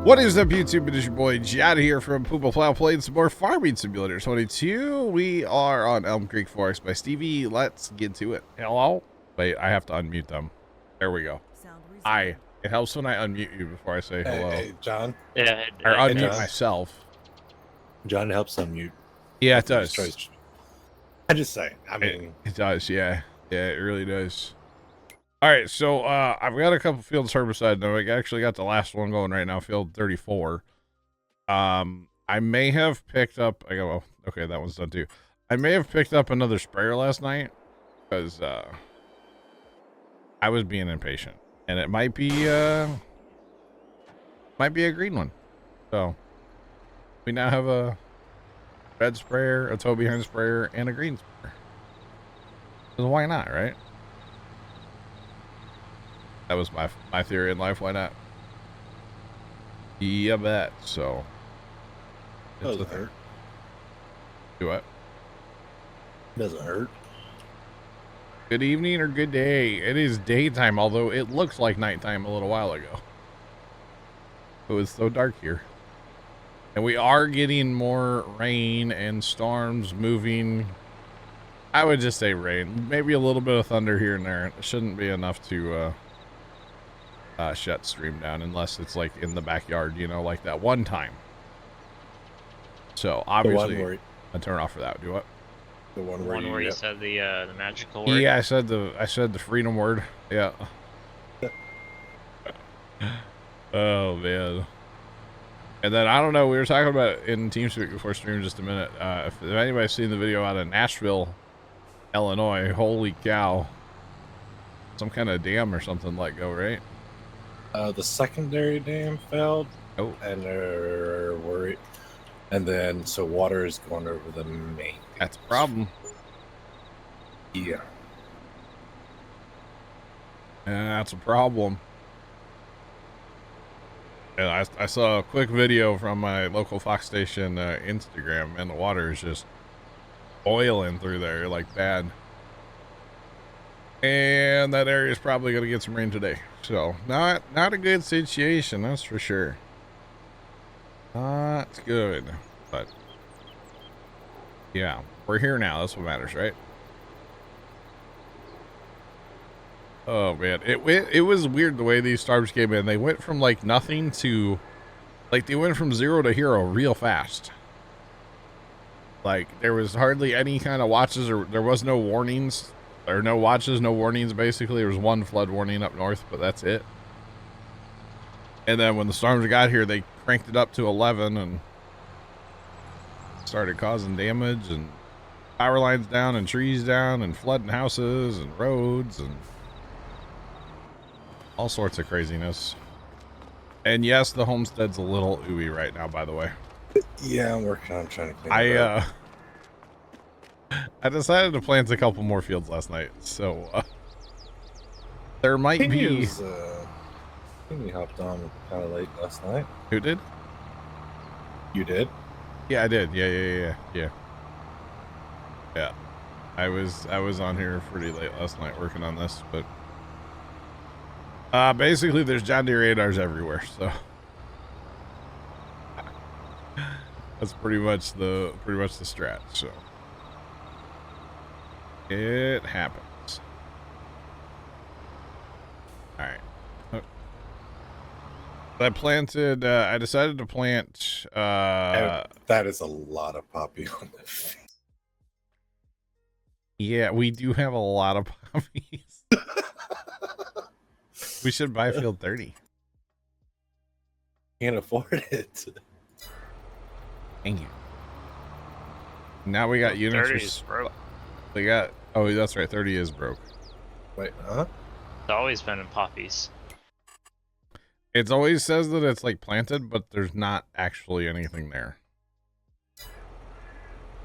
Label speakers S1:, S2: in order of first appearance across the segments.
S1: What is up, YouTube? It is your boy Jad here from Puma, Plow, playing some more Farming Simulator 22. We are on Elm Creek Forest by Stevie. Let's get to it. Hello? Wait, I have to unmute them. There we go. Hi. It helps when I unmute you before I say hello.
S2: Hey, John.
S3: Yeah,
S1: or unmute
S2: does.
S1: myself.
S2: John helps unmute.
S1: Yeah, it does.
S2: I just say. I mean,
S1: it does. Yeah, yeah, it really does. All right, so I've got a couple fields herbicide. No, I actually got the last one going right now, field 34. I may have picked up. I go. Well, okay, that one's done too. I may have picked up another sprayer last night because I was being impatient, and it might be a green one. So we now have a red sprayer, a toe behind sprayer, and a green sprayer. So why not, right? That was my theory in life. Why not? Yeah, bet. So
S2: doesn't hurt.
S1: Do what?
S2: Doesn't hurt.
S1: Good evening or good day. It is daytime, although it looks like nighttime a little while ago. It was so dark here. And we are getting more rain and storms moving. I would just say rain. Maybe a little bit of thunder here and there. It shouldn't be enough to shut stream down unless it's like in the backyard, you know, like that one time. So obviously I turn off for that. Do what?
S2: The one where
S3: you said the magical word.
S1: Yeah, I said the freedom word. Yeah. Oh man. And then I don't know. We were talking about it in TeamSpeak before stream just a minute. If anybody's seen the video out of Nashville, Illinois, holy cow! Some kind of dam or something let go, right?
S2: The secondary dam failed.
S1: Oh,
S2: and they're worried. And then so water is going over the main.
S1: That's a problem.
S2: Yeah.
S1: That's a problem. And I saw a quick video from my local Fox station Instagram, and the water is just boiling through there like bad. And that area is probably going to get some rain today. So not a good situation, that's for sure. Not good, but yeah, we're here now. That's what matters, right? Oh man, it was weird the way these storms came in. They went from like nothing to like they went from 0 to hero real fast. Like there was hardly any kind of watches, or there was no warnings, or no watches, no warnings. Basically, there was one flood warning up north, but that's it. And then when the storms got here, they cranked it up to 11 and started causing damage and power lines down and trees down and flooding houses and roads and all sorts of craziness. And yes, the homestead's a little ooey right now, by the way.
S2: Yeah, I'm working on trying to clean it up.
S1: I decided to plant a couple more fields last night, so there might be.
S2: You hopped on kind of late last night.
S1: Who did?
S2: You did?
S1: Yeah, I did. Yeah. I was on here pretty late last night working on this, but basically there's John Deere radars everywhere, so that's pretty much the strat. So it happens. All right. I decided to plant
S2: that is a lot of poppy on the field.
S1: Yeah, we do have a lot of poppies. We should buy field 30.
S2: Can't afford it.
S1: Thank you. Now we got units.
S3: 30 is broke.
S1: We got. Oh, that's right. 30 is broke.
S2: Wait, huh?
S3: It's always been in poppies.
S1: It always says that it's like planted, but there's not actually anything there.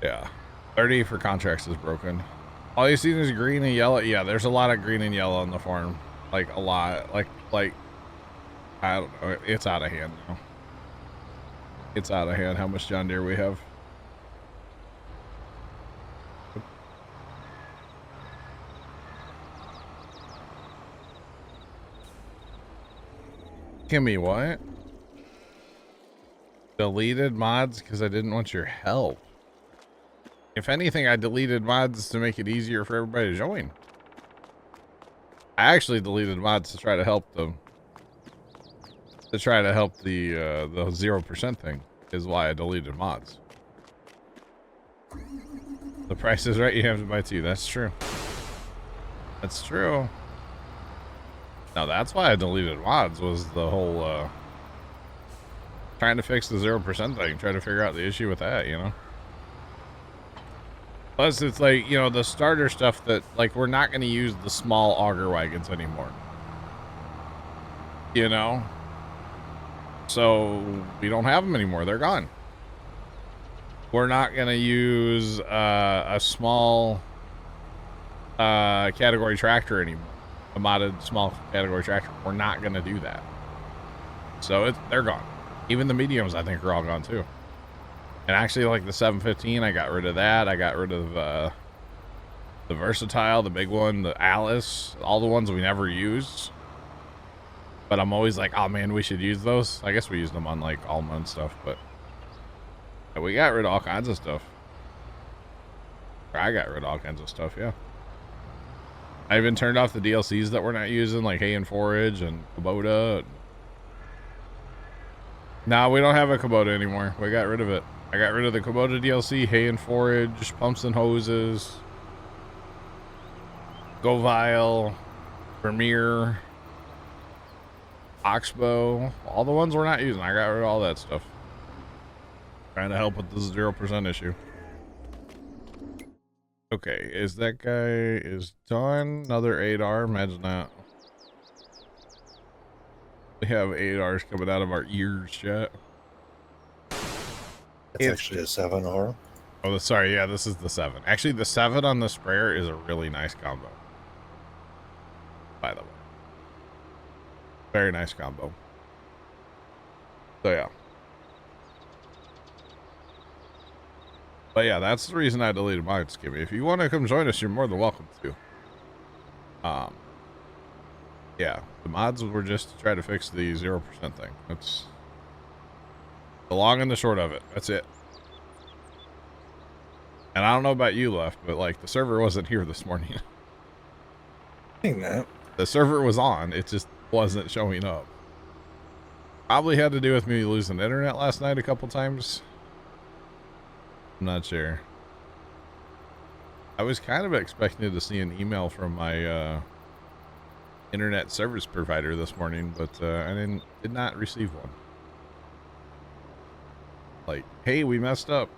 S1: Yeah. 30 for contracts is broken. All you see is green and yellow. Yeah, there's a lot of green and yellow on the farm. Like a lot. Like I don't know. It's out of hand now. It's out of hand how much John Deere we have. Give me what? Deleted mods because I didn't want your help. If anything, I deleted mods to make it easier for everybody to join. I actually deleted mods to try to help them. To try to help the 0% thing is why I deleted mods. The price is right, you have to buy two. That's true. That's true. Now that's why I deleted mods, was the whole trying to fix the 0% thing, trying to figure out the issue with that, you know? Plus, it's like, you know, the starter stuff that, like, we're not going to use the small auger wagons anymore. You know? So, we don't have them anymore. They're gone. We're not going to use a small category tractor anymore. A modded small category tractor. We're not going to do that. So, they're gone. Even the mediums, I think, are all gone, too. And actually, like the 715, I got rid of that. I got rid of the Versatile, the big one, the Alice, all the ones we never used. But I'm always like, oh man, we should use those. I guess we used them on like Alma and stuff, but yeah, we got rid of all kinds of stuff. Or I got rid of all kinds of stuff, yeah. I even turned off the DLCs that we're not using, like Hay and Forage and Kubota. Nah, we don't have a Kubota anymore. We got rid of it. I got rid of the Kubota DLC, Hay and Forage, Pumps and Hoses, Govile, Premier, Oxbow, all the ones we're not using. I got rid of all that stuff. Trying to help with this 0% issue. Okay, is that guy is done? Another 8R, imagine that. We have 8Rs coming out of our ears, chat.
S2: It's actually a 7R.
S1: Oh, sorry, yeah, this is the 7. Actually, the 7 on the sprayer is a really nice combo. By the way. Very nice combo. So, yeah. But, yeah, that's the reason I deleted mine, Skibby. If you want to come join us, you're more than welcome to. Yeah, the mods were just to try to fix the 0% thing. That's the long and the short of it. That's it. And I don't know about you, Left, but like the server wasn't here this morning.
S2: Saying that.
S1: The server was on, it just wasn't showing up. Probably had to do with me losing internet last night a couple times. I'm not sure. I was kind of expecting to see an email from my internet service provider this morning, but I did not receive one. Like, hey, we messed up.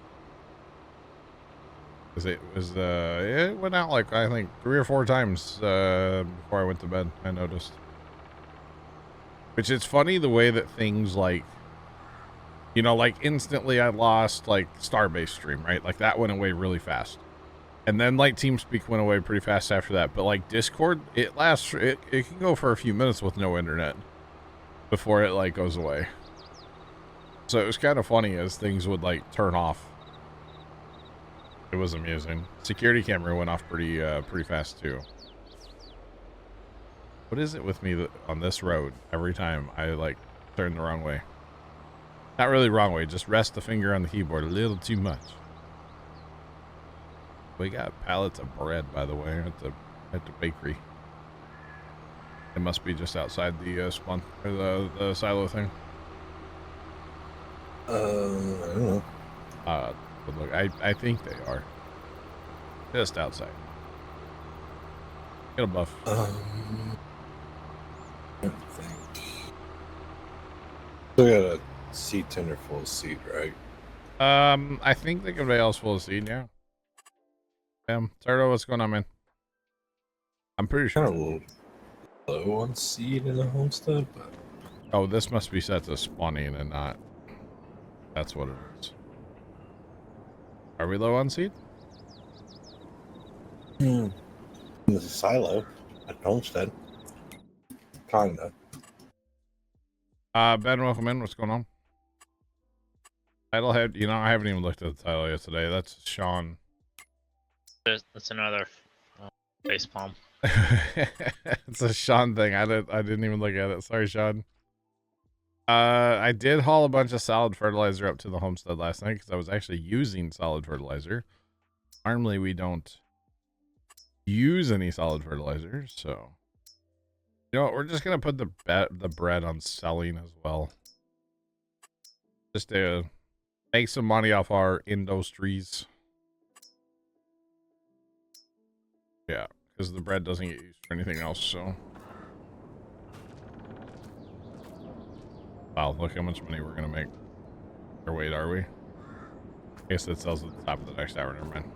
S1: It went out like, I think 3 or 4 times before I went to bed, I noticed. Which is funny the way that things like, you know, like instantly I lost like Starbase stream, right? Like that went away really fast. And then like TeamSpeak went away pretty fast after that. But like Discord, it can go for a few minutes with no internet before it like goes away. So it was kind of funny as things would like turn off. It was amusing. Security camera went off pretty fast too. What is it with me that on this road every time I like turn the wrong way? Not really wrong way, just rest the finger on the keyboard a little too much. We got pallets of bread, by the way, at the bakery. It must be just outside the spawn or the silo thing.
S2: I don't know.
S1: But look, I think they are just outside. Get a buff.
S2: I don't think. Still got a seat tender full of seed, right?
S1: I think the conveyor's full of seed, yeah. Turtle, what's going on, man? I'm pretty sure.
S2: Kind of a little low on seed in the homestead, but
S1: oh, this must be set to spawning and not. That's what it is. Are we low on seed?
S2: there's a silo at homestead. Kinda.
S1: Ben, welcome in. What's going on? Title head. You know, I haven't even looked at the title yet today. That's Sean.
S3: That's another facepalm.
S1: It's a Sean thing. I didn't even look at it. Sorry, Sean. I did haul a bunch of solid fertilizer up to the homestead last night because I was actually using solid fertilizer. Normally, we don't use any solid fertilizer, so you know what, we're just gonna put the bread on selling as well, just to make some money off our industries. Yeah, because the bread doesn't get used for anything else. So, wow, look how much money we're gonna make. Or wait, are we? I guess it sells at the top of the next hour. Never mind.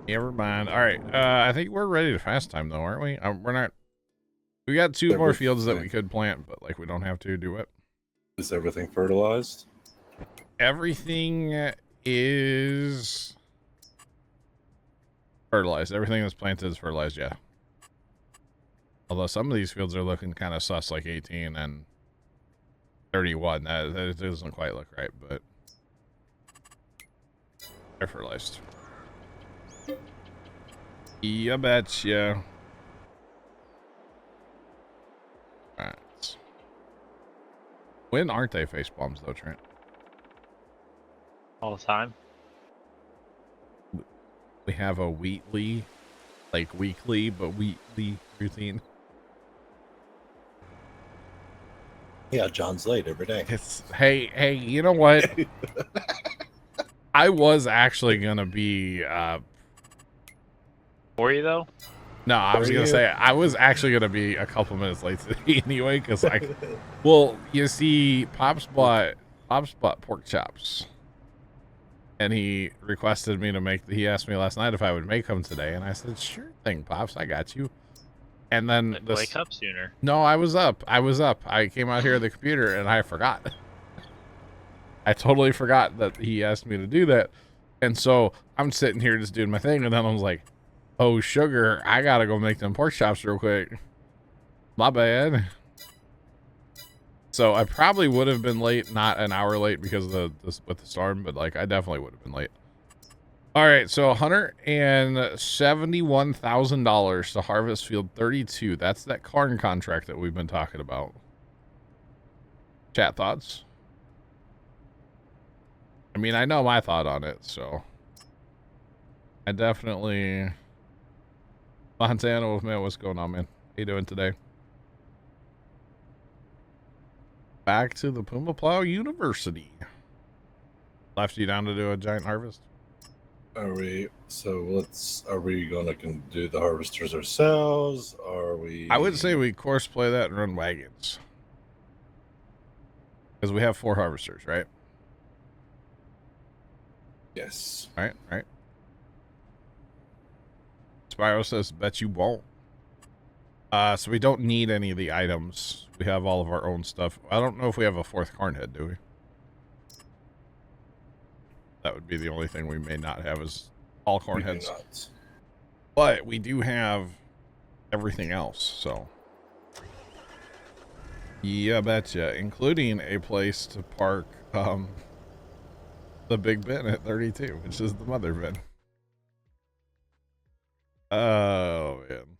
S1: Never mind. All right. I think we're ready to fast time though, aren't we? We're not. We got two more fields that we could plant, but like we don't have to do it.
S2: Is everything fertilized?
S1: Everything is fertilized. Everything that's planted is fertilized. Yeah. Although some of these fields are looking kind of sus, like 18 and 31. That doesn't quite look right, but they're fertilized. Yeah, betcha. Alright. When aren't they face bombs though, Trent?
S3: All the time.
S1: We have a weekly, like weekly, but weekly routine.
S2: Yeah, John's late every day.
S1: It's hey, you know what? I was actually gonna be
S3: Were you though?
S1: no, I was gonna say I was actually gonna be a couple minutes late today anyway, because well, you see, Pops bought pork chops, and he requested me to make. He asked me last night if I would make them today, and I said, "Sure thing, Pops, I got you." And then
S3: Wake up sooner.
S1: No, I was up. I came out here at the computer and I forgot. I totally forgot that he asked me to do that, and so I'm sitting here just doing my thing, and then I was like, oh, sugar, I gotta go make them pork chops real quick. My bad. So I probably would have been late, not an hour late because of with the storm, but like I definitely would have been late. All right, so $171,000 to harvest field 32. That's that corn contract that we've been talking about. Chat thoughts? I mean, I know my thought on it, so I definitely. Montana, man, what's going on, man? How you doing today? Back to the Puma Plow University. Left you down to do a giant harvest?
S2: Are we gonna do the harvesters ourselves?
S1: I would say we course play that and run wagons. Because we have 4 harvesters, right?
S2: Yes.
S1: Right. Spyro says, bet you won't. So we don't need any of the items. We have all of our own stuff. I don't know if we have a 4th corn head, do we? That would be the only thing we may not have is all corn heads. But we do have everything else, so. Yeah, betcha. Including a place to park the big bin at 32, which is the mother bin. Oh, man.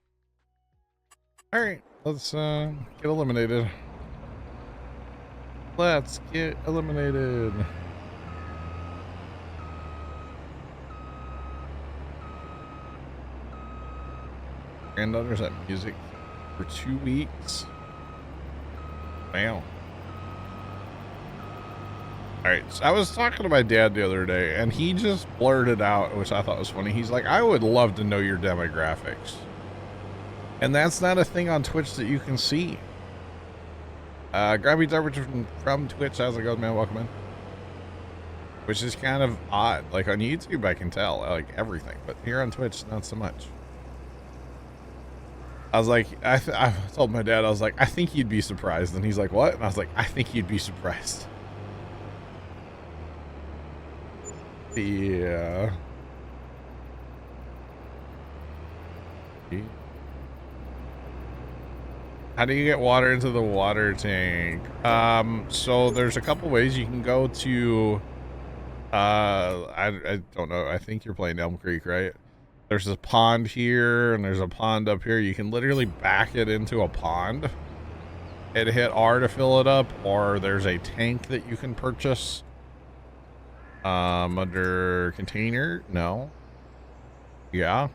S1: Alright, let's get eliminated. Let's get eliminated. Granddaughter's at music for 2 weeks. Wow. Alright, so I was talking to my dad the other day, and he just blurted out, which I thought was funny. He's like, I would love to know your demographics. And that's not a thing on Twitch that you can see. Grabby Garbage from Twitch, how's it going, man? Welcome in. Which is kind of odd. Like on YouTube, I can tell, like everything, but here on Twitch, not so much. I was like, I told my dad, I was like, I think you'd be surprised. And he's like, what? And I was like, I think you'd be surprised. Yeah. How do you get water into the water tank? So there's a couple ways you can go to, I don't know. I think you're playing Elm Creek, right? There's a pond here and there's a pond up here. You can literally back it into a pond hit R to fill it up, or there's a tank that you can purchase. Under container, no. Yeah.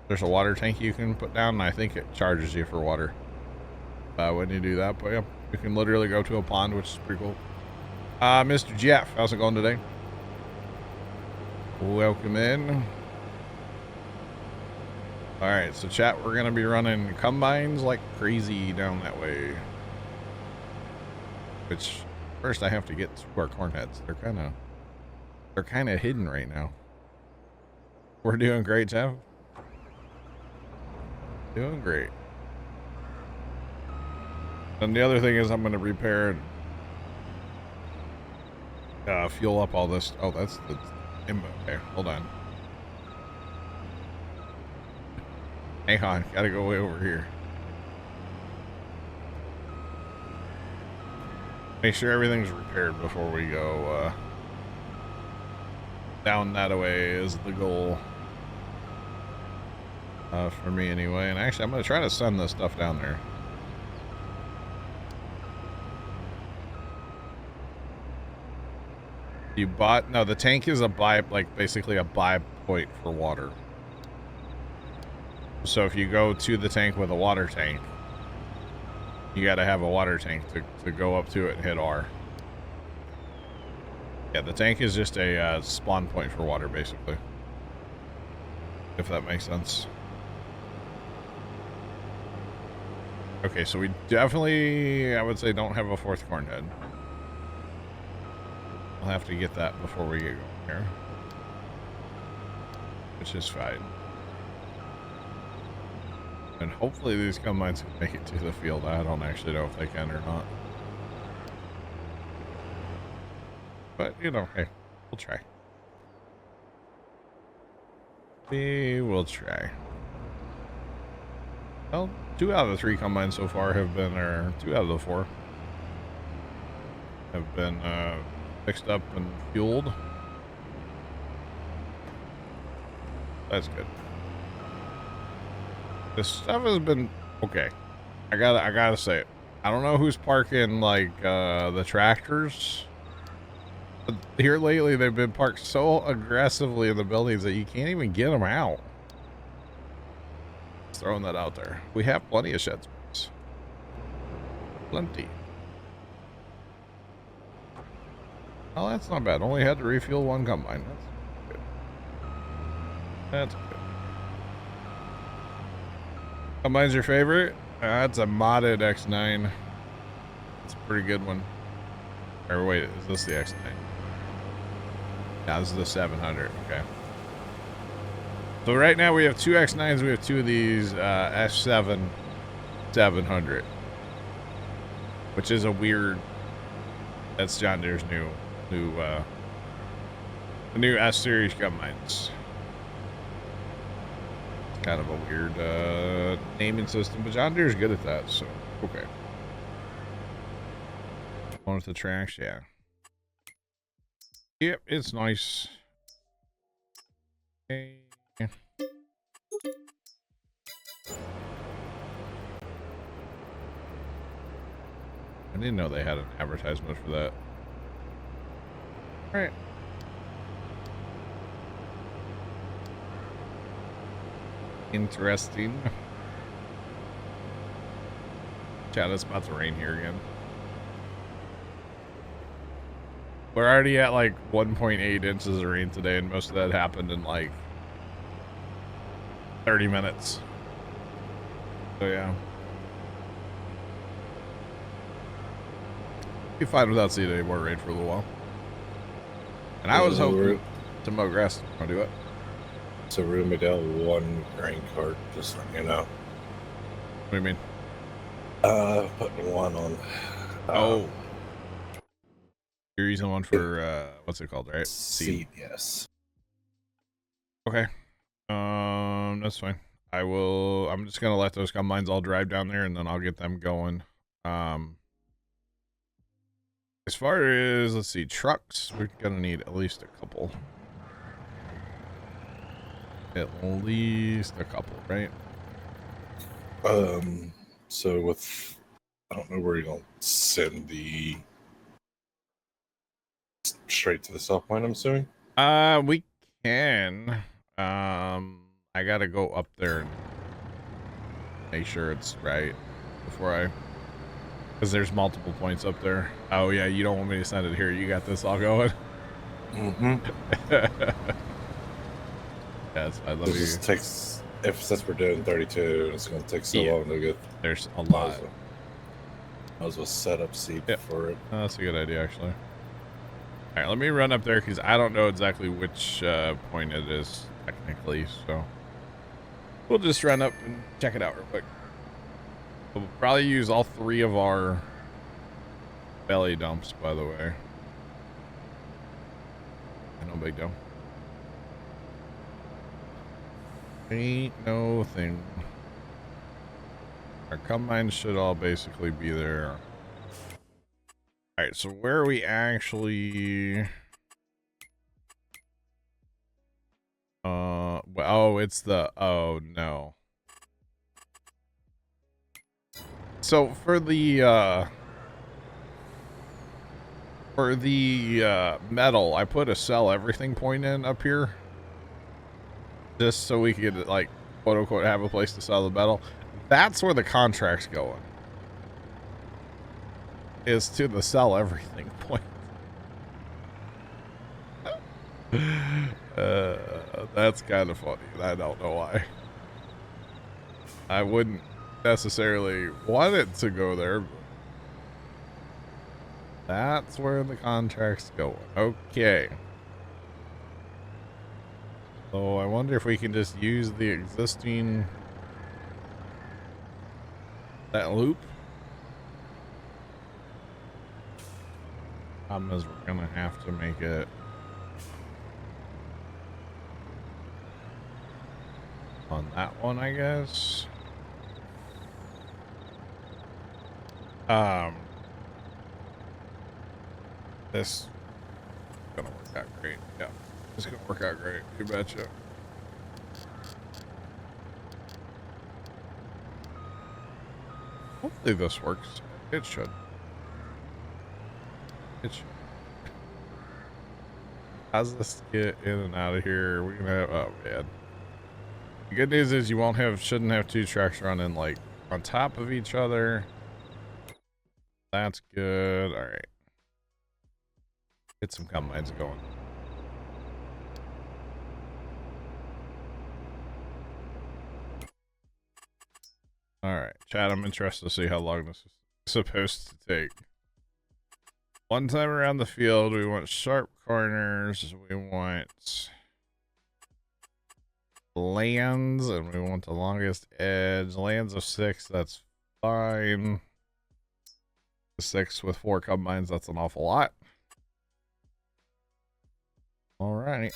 S1: There's a water tank you can put down, and I think it charges you for water when you do that. But yeah, you can literally go to a pond, which is pretty cool. Mr. Jeff, how's it going today? Welcome in. All right, so chat, we're gonna be running combines like crazy down that way. Which first I have to get to our corn heads. They're kind of hidden right now. We're doing great, Jeff. Doing great. And the other thing is I'm gonna repair and fuel up all this. Oh, that's the okay. Hold on. Hang on, gotta go way over here. Make sure everything's repaired before we go down that way is the goal. For me anyway. And actually, I'm gonna try to send this stuff down there. You bought, no, the tank is a buy, like basically a buy point for water. So if you go to the tank with a water tank, you got to have a water tank to go up to it and hit R. Yeah, the tank is just a spawn point for water, basically. If that makes sense. Okay, so we definitely, I would say, don't have a fourth corn head. I'll have to get that before we get going here. Which is fine. And hopefully these combines can make it to the field. I don't actually know if they can or not. But, you know, hey, we'll try. We will try. Well, 2 out of the 3 combines so far have been, or 2 out of the 4 have been fixed up and fueled. That's good. This stuff has been okay. I gotta say it. I don't know who's parking like the tractors. But here lately, they've been parked so aggressively in the buildings that you can't even get them out. Just throwing that out there. We have plenty of shed space. Plenty. Oh, that's not bad. Only had to refuel 1 combine. That's good. That's good. Combine's your favorite? That's a modded X9. It's a pretty good one. Or wait, is this the X9? Yeah, this is the 700. Okay. So right now we have 2 X9s. We have 2 of these S7 700, which is a weird. That's John Deere's the new S series combines. It's kind of a weird naming system, but John Deere's good at that. So okay. One with the tracks, yeah. Yep, it's nice. Okay. I didn't know they had an advertisement for that. All right. Interesting. Chad, it's about to rain here again. We're already at like 1.8 inches of rain today, and most of that happened in like 30 minutes. So yeah. Be fine without seeing any more rain for a little while. And I was hoping to mow grass. Want to do it?
S2: So we're gonna be down 1 grain cart, just so you know.
S1: What do you mean?
S2: Putting 1 on.
S1: Oh. You're using one for what's it called, right?
S2: Seed, yes.
S1: Okay. That's fine. I'm just gonna let those combines all drive down there, and then I'll get them going. As far as, let's see, trucks, we're gonna need at least a couple. At least a couple, right?
S2: So with I don't know where you're going to send the straight to the sell point, I'm assuming.
S1: We can. I gotta go up there and make sure it's right before I, because there's multiple points up there. Oh yeah, you don't want me to send it here. You got this all going.
S2: Mm-hmm.
S1: Yes, I love
S2: It
S1: you.
S2: just takes, since we're doing 32, it's going to take so long to get.
S1: There's a lot.
S2: Might as well set up seed for it.
S1: Oh, that's a good idea, actually. All right, let me run up there because I don't know exactly which point it is technically. So we'll just run up and check it out real quick. We'll probably use all 3 of our belly dumps, by the way. No big deal. Ain't no thing. Our combines should all basically be there. Alright, so where are we actually... oh, it's the... Oh, no. So, for the metal, I put a sell everything point in up here. Just so we could, like, quote-unquote, have a place to sell the metal. That's where the contract's going. Is to the sell everything point. That's kind of funny. I don't know why. I wouldn't necessarily want it to go there. But that's where the contract's going. Okay. So I wonder if we can just use the existing that loop. Problem is we're gonna have to make it on that one, I guess. This is gonna work out great. Yeah, it's gonna work out great. You betcha. Hopefully this works. It should. It should. How's this get in and out of here? We're gonna have, oh man. The good news is you shouldn't have 2 tracks running like on top of each other. That's good. All right. Get some combines going. All right, Chad, I'm interested to see how long this is supposed to take. One time around the field, we want sharp corners, we want lands, and we want the longest edge. Lands of 6, that's fine. 6 with 4 combines, that's an awful lot. All right.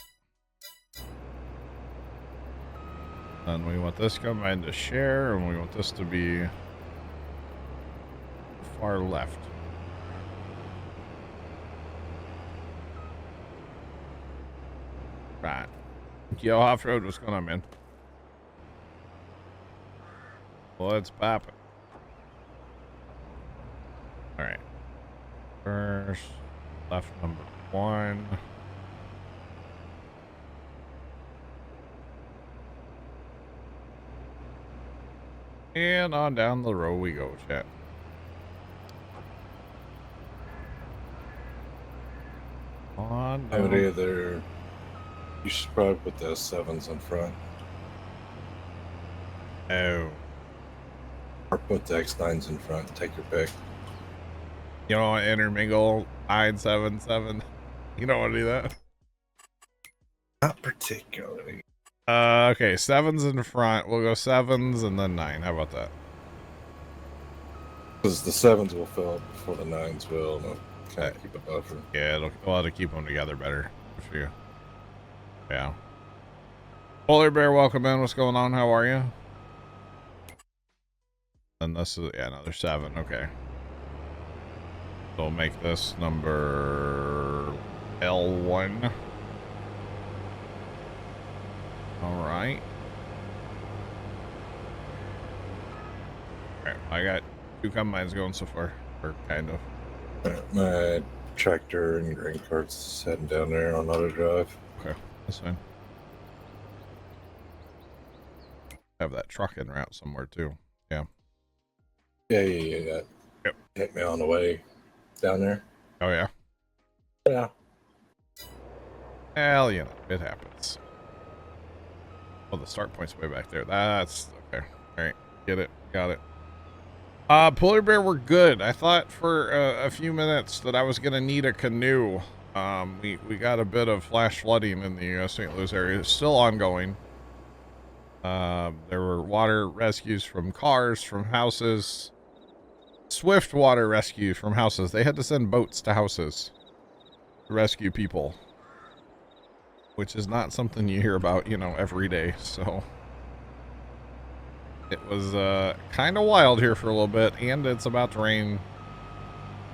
S1: And we want this combine to share, and we want this to be far left. Right. Yo, off-road, what's going on, man? Let's pop it. All right. First, left number 1. And on down the road we go, chat. On
S2: I would
S1: down.
S2: either. You should probably put the 7s in front.
S1: Oh.
S2: Or put the X9s in front. Take your pick.
S1: You don't want to intermingle 9, 7, 7. You don't want to do that?
S2: Not particularly.
S1: Okay, 7's in front. We'll go 7's and then 9. How about that?
S2: Because the 7s will fill up before the 9s will. And kind of keep a buffer.
S1: Yeah, we'll have to keep them together better. For you. Yeah. Polar Bear, welcome in. What's going on? How are you? And this is, yeah, another 7. Okay. So we'll make this number L1. All right. All right. I got 2 combines going so far, or kind of.
S2: My tractor and grain cart's heading down there on auto drive.
S1: Okay, that's fine. Have that truck en route somewhere too. Yeah.
S2: Yeah.
S1: Yep.
S2: Hit me on the way down there.
S1: Oh yeah.
S2: Yeah.
S1: Well, you know, it happens. Oh, the start point's way back there. That's okay. All right, get it, got it. Polar bear, we're good. I thought for a few minutes that I was gonna need a canoe. We got a bit of flash flooding in the St. Louis area. It's still ongoing. There were water rescues from cars, from houses. Swift water rescue from houses. They had to send boats to houses to rescue people, which is not something you hear about, you know, every day. So it was kind of wild here for a little bit, and it's about to rain.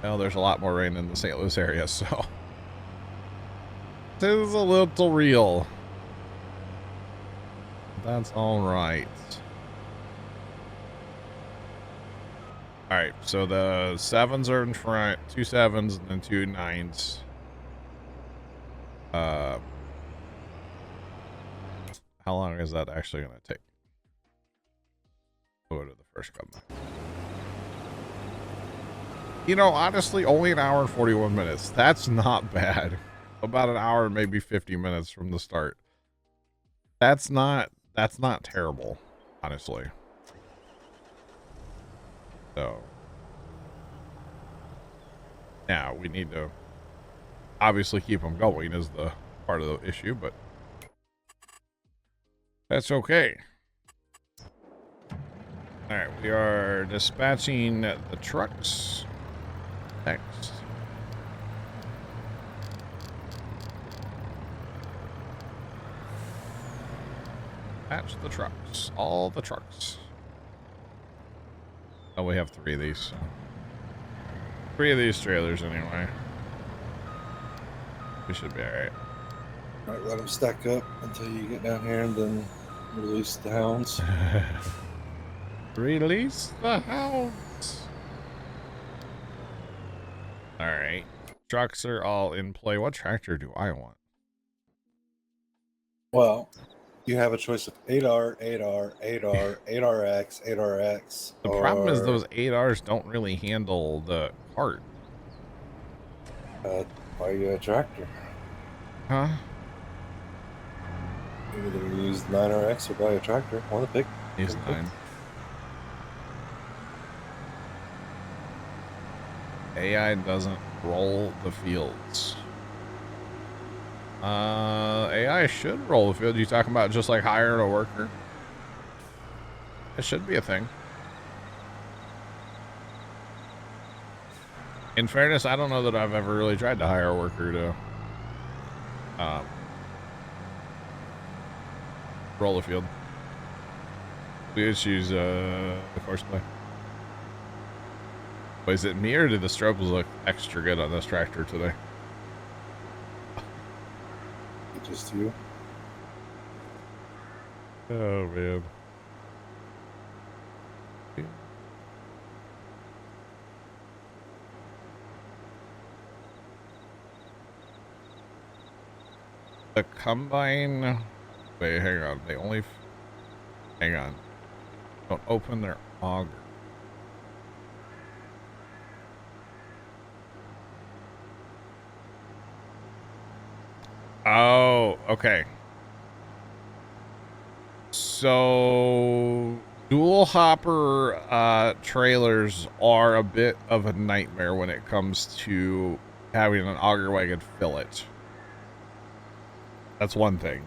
S1: Well, there's a lot more rain in the St. Louis area, so it is a little real. That's all right. All right, so the 7s are in front, 2 7s and then 2 9s. How long is that actually going to take? Go to the first combine. You know, honestly, only an hour and 41 minutes. That's not bad. About an hour, maybe 50 minutes from the start. That's not terrible, honestly. So now we need to obviously keep them going is the part of the issue, but that's okay. All right, we are dispatching the trucks next. Dispatch the trucks, all the trucks. Oh, we have 3 of these. So. 3 of these trailers anyway. We should be all right.
S2: All right, let them stack up until you get down here and then release the hounds.
S1: Release the hounds. All right. Trucks are all in play. What tractor do I want?
S2: Well, you have a choice of 8R, 8R, 8R, 8RX, 8RX.
S1: The problem is those 8Rs don't really handle the cart.
S2: Buy you a tractor.
S1: Huh?
S2: You either use 9RX or buy a tractor. One to pick.
S1: Use 9. AI doesn't roll the fields. AI should roll the field. You talking about just like hiring a worker? It should be a thing. In fairness, I don't know that I've ever really tried to hire a worker to roll the field. We just use the horseplay. Was it me or did the strobes look extra good on this tractor today?
S2: Just you.
S1: Oh man. The combine. Wait, hang on. They only. Hang on. Don't open their auger. Oh, okay. So dual hopper trailers are a bit of a nightmare when it comes to having an auger wagon fill it. That's one thing.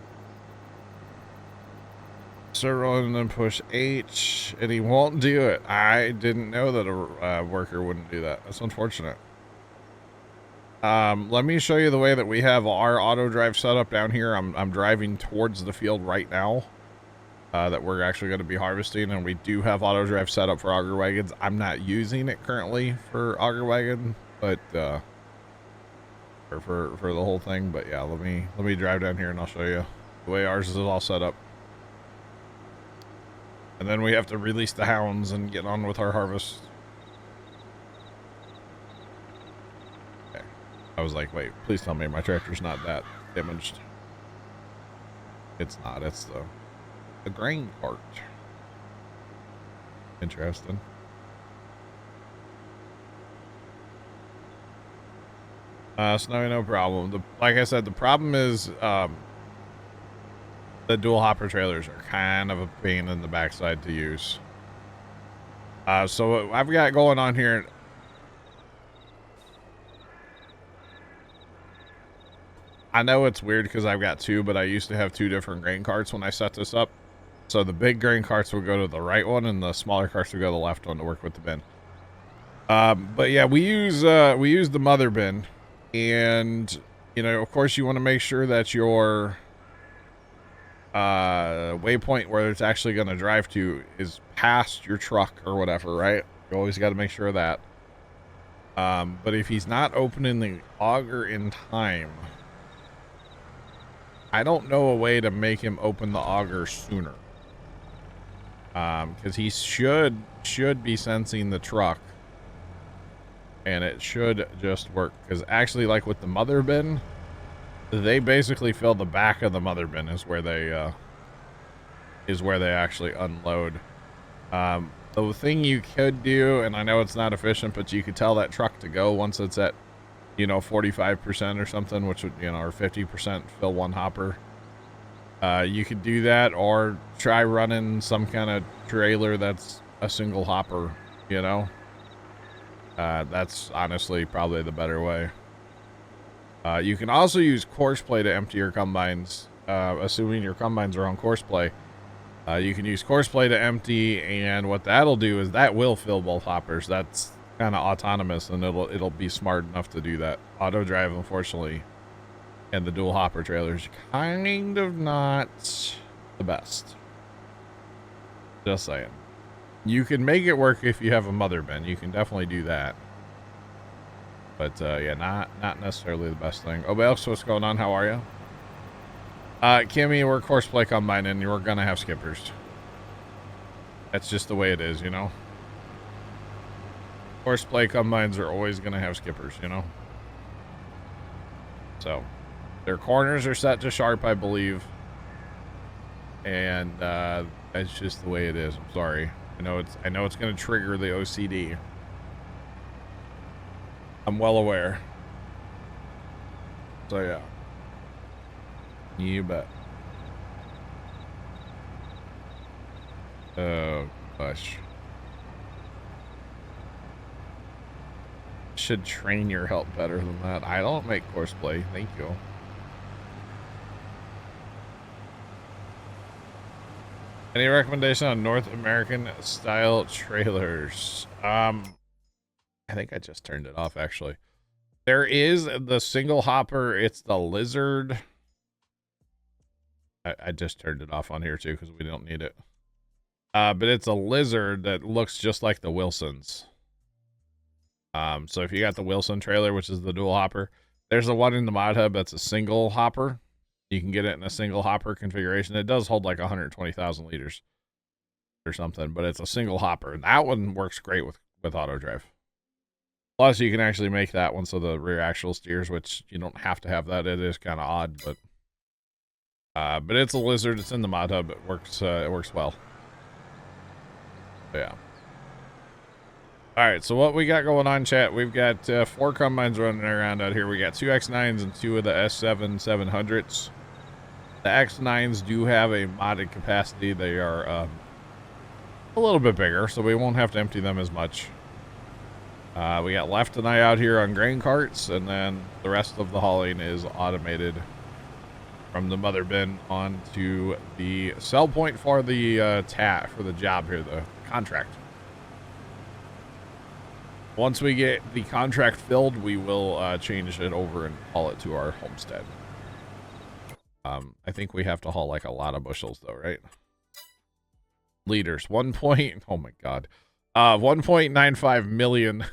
S1: Circle and then push H, and he won't do it. I didn't know that a worker wouldn't do that. That's unfortunate. Let me show you the way that we have our auto drive set up down here. I'm driving towards the field right now that we're actually going to be harvesting, and we do have auto drive set up for auger wagons. I'm not using it currently for auger wagon, but or for the whole thing. But yeah, let me drive down here and I'll show you the way ours is all set up. And then we have to release the hounds and get on with our harvest. I was like, wait, please tell me my tractor's not that damaged. It's not. It's the grain cart. Interesting. Snowy, no problem. Like I said, the problem is the dual hopper trailers are kind of a pain in the backside to use. So what I've got going on here, I know it's weird because I've got two, but I used to have two different grain carts when I set this up. So the big grain carts would go to the right one, and the smaller carts would go to the left one to work with the bin. But yeah, we use the mother bin, and you know, of course, you want to make sure that your waypoint where it's actually going to drive to is past your truck or whatever, right? You always got to make sure of that. But if he's not opening the auger in time, I don't know a way to make him open the auger sooner. Because he should be sensing the truck, and it should just work. Because actually, like with the mother bin, they basically fill the back of the mother bin is where they actually unload. The thing you could do, and I know it's not efficient, but you could tell that truck to go once it's at, you know, 45% or something, which would, you know, or 50% fill one hopper. You could do that, or try running some kind of trailer that's a single hopper, you know. That's honestly probably the better way. You can also use courseplay to empty your combines, assuming your combines are on courseplay. You can use courseplay to empty, and what that'll do is that will fill both hoppers. That's kind of autonomous, and it'll be smart enough to do that. Auto drive, unfortunately, and the dual hopper trailers kind of not the best. Just saying. You can make it work if you have a mother bin. You can definitely do that. But yeah, not necessarily the best thing. Oh, Belks, what's going on? How are you? Kimmy, we're courseplay combine, and we're gonna have skippers. That's just the way it is, you know. Courseplay combines are always gonna have skippers, you know. So their corners are set to sharp, I believe, and that's just the way it is. I'm sorry. I know it's gonna trigger the OCD. I'm well aware. So yeah. You bet. Oh gosh. Should train your help better than that. I don't make courseplay. Thank you. Any recommendation on North American style trailers? I think I just turned it off, actually. There is the single hopper. It's the Lizard. I just turned it off on here, too, because we don't need it. But it's a Lizard that looks just like the Wilsons. So if you got the Wilson trailer, which is the dual hopper, there's the one in the mod hub that's a single hopper. You can get it in a single hopper configuration. It does hold like 120,000 liters or something, but it's a single hopper. That one works great with auto drive. Plus, you can actually make that one so the rear axle steers, which you don't have to have that. It is kind of odd, but it's a Lizard. It's in the mod hub. It works well. But yeah. All right, so what we got going on, chat? We've got 4 combines running around out here. We got 2 X9s and 2 of the S7 700s. The X9s do have a modded capacity. They are a little bit bigger, so we won't have to empty them as much. We got Left and I out here on grain carts, and then the rest of the hauling is automated from the mother bin onto the sell point for the for the job here, the contract. Once we get the contract filled, we will change it over and haul it to our homestead. I think we have to haul like a lot of bushels though, right? Liters. Oh my god. 1.95 million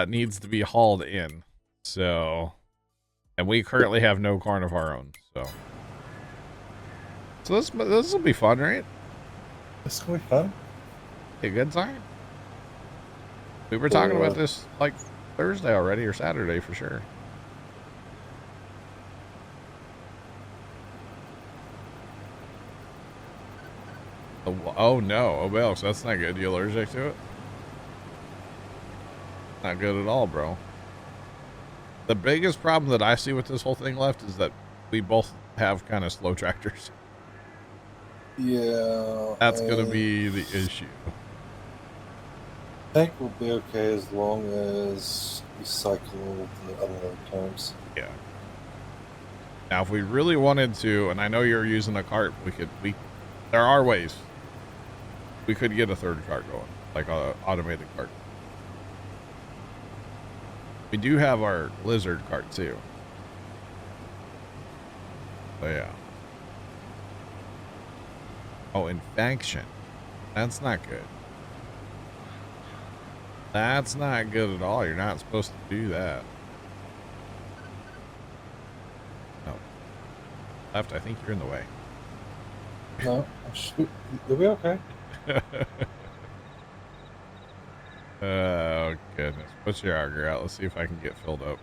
S1: needs to be hauled in. So, and we currently have no corn of our own, so this will be fun, right?
S2: This will be fun.
S1: A good time. We were talking about this like Thursday already or Saturday for sure. Oh no, oh well, so that's not good. You allergic to it? Not good at all, bro. The biggest problem that I see with this whole thing left is that we both have kind of slow tractors.
S2: Yeah.
S1: That's gonna be the issue.
S2: I think we'll be okay as long as we cycle the unload times.
S1: Yeah. Now, if we really wanted to, and I know you're using a cart, there are ways. We could get a third cart going, like a automated cart. We do have our lizard cart too. So yeah. Oh, infection. That's not good. That's not good at all. You're not supposed to do that. No. Left, I think you're in the way.
S2: No, you'll be okay.
S1: Oh, goodness. Put your auger out. Let's see if I can get filled up.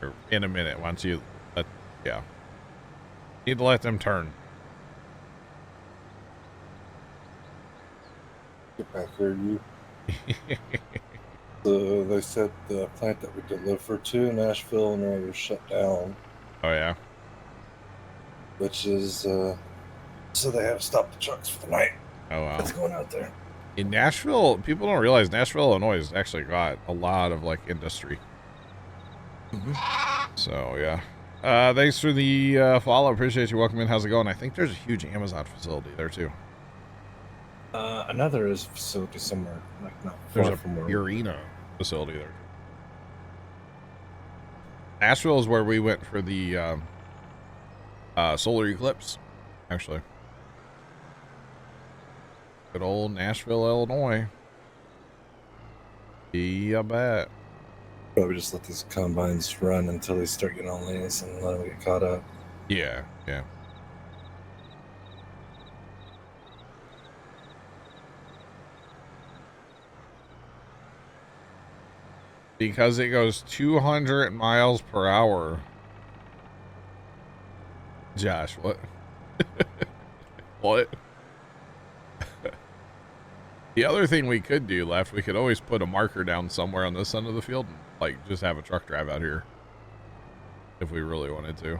S1: Or in a minute, once you let, yeah. Need to let them turn.
S2: Get back here, you. So they said the plant that we delivered to Nashville and was shut down.
S1: Oh, yeah.
S2: Which is, so they have to stop the trucks for the night.
S1: Oh, wow.
S2: What's going out there?
S1: In Nashville, people don't realize Nashville, Illinois has actually got a lot of like industry.
S2: Mm-hmm.
S1: So, yeah. Thanks for the follow. Appreciate you. Welcome in. How's it going? I think there's a huge Amazon facility there too.
S2: Another is facility somewhere, like not
S1: There's
S2: far
S1: a
S2: from where.
S1: Purina facility there. Nashville is where we went for the solar eclipse, actually. Good old Nashville, Illinois. Yeah, I bet.
S2: Probably just let these combines run until they start getting on lanes and let them get caught up.
S1: Yeah, yeah. Because it goes 200 miles per hour. Josh, what? What? The other thing we could do left, we could always put a marker down somewhere on this end of the field and like just have a truck drive out here. If we really wanted to.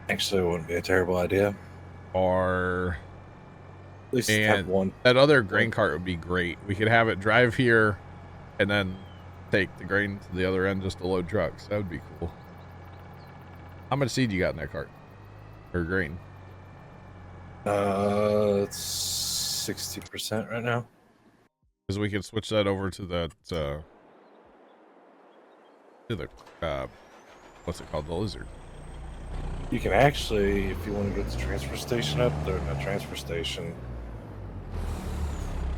S2: Actually, it wouldn't be a terrible idea.
S1: Or
S2: At least have one.
S1: that other grain cart would be great. We could have it drive here and then take the grain to the other end just to load trucks. That would be cool. How much seed you got in that cart? Or grain?
S2: It's 60% right now.
S1: Because we could switch that over to that what's it called? The lizard.
S2: You can actually, if you want to get the transfer station up there in the transfer station,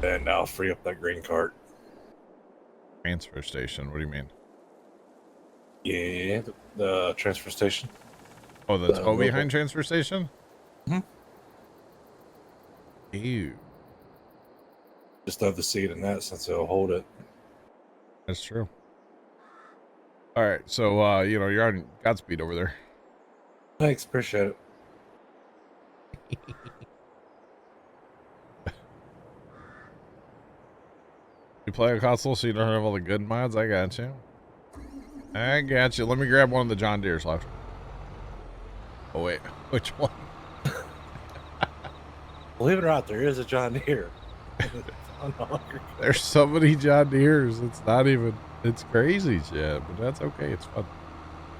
S2: then I'll free up that green cart.
S1: Transfer station. What do you mean?
S2: Yeah, the transfer station.
S1: Oh, the tow behind transfer station?
S2: Mm-hmm.
S1: Ew.
S2: Just have the seat in that since it'll hold it.
S1: That's true. All right, so you're on Godspeed over there.
S2: Thanks, appreciate it.
S1: You play a console so you don't have all the good mods? I got you. I got you. Let me grab one of the John Deere's left. Oh wait, which one?
S2: Believe it or not, there is a John Deere.
S1: There's so many John Deere's. It's not even. It's crazy shit, but that's okay. It's fun.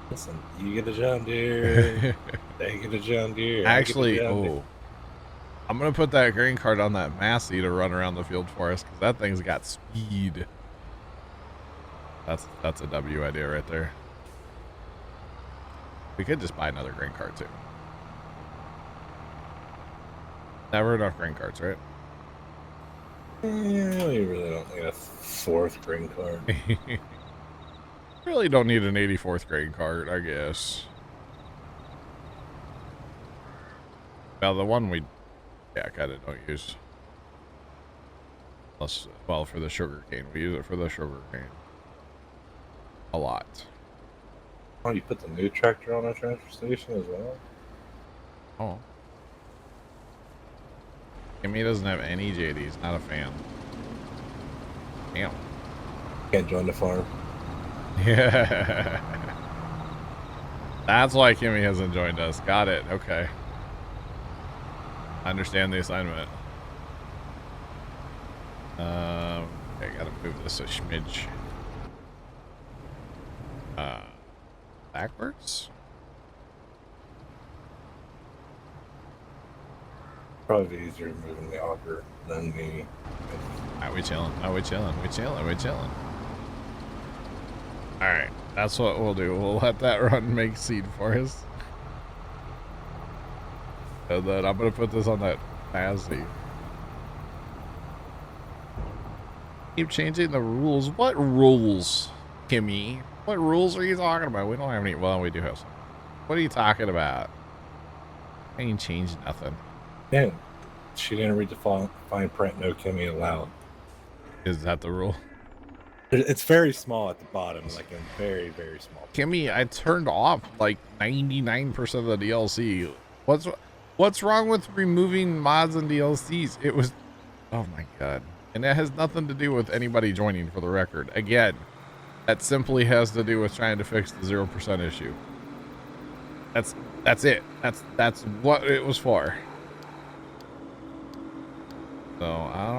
S2: Listen, you get a John Deere, they get a John Deere.
S1: Actually, I'm gonna put that grain cart on that Massey to run around the field for us because that thing's got speed. That's a W idea right there. We could just buy another grain cart too. Never enough grain carts, right?
S2: Yeah, you really don't need a fourth grain cart.
S1: Really don't need an 84th grain cart, I guess. Now the one we, kind of don't use. Unless, well, for the sugar cane, we use it for the sugar cane. a lot.
S2: Oh, you put the new tractor on a transfer station as well?
S1: Oh. Kimmy doesn't have any JDs. Not a fan. Damn.
S2: Can't join the farm.
S1: Yeah. That's why Kimmy hasn't joined us. Got it. Okay. I understand the assignment. Okay, gotta move this a smidge. Backwards?
S2: Probably easier moving the auger than the.
S1: Alright, we chilling. Oh, we chilling. We chilling. We chilling. Alright, that's what we'll do. We'll let that run make seed for us. And then I'm gonna put this on that Mazzy. Keep changing the rules. What rules, Kimmy? What rules are you talking about? We don't have any. Well, we do have some. What are you talking about? I ain't changed nothing.
S2: Yeah, she didn't read the fine print. No Kimmy allowed.
S1: Is that the rule?
S2: It's very small at the bottom, like in very, very small.
S1: Kimmy, I turned off like 99% of the DLC. What's wrong with removing mods and DLCs? It was, oh my god. And that has nothing to do with anybody joining, for the record. Again, that simply has to do with trying to fix the 0% issue. That's it. That's what it was for. So I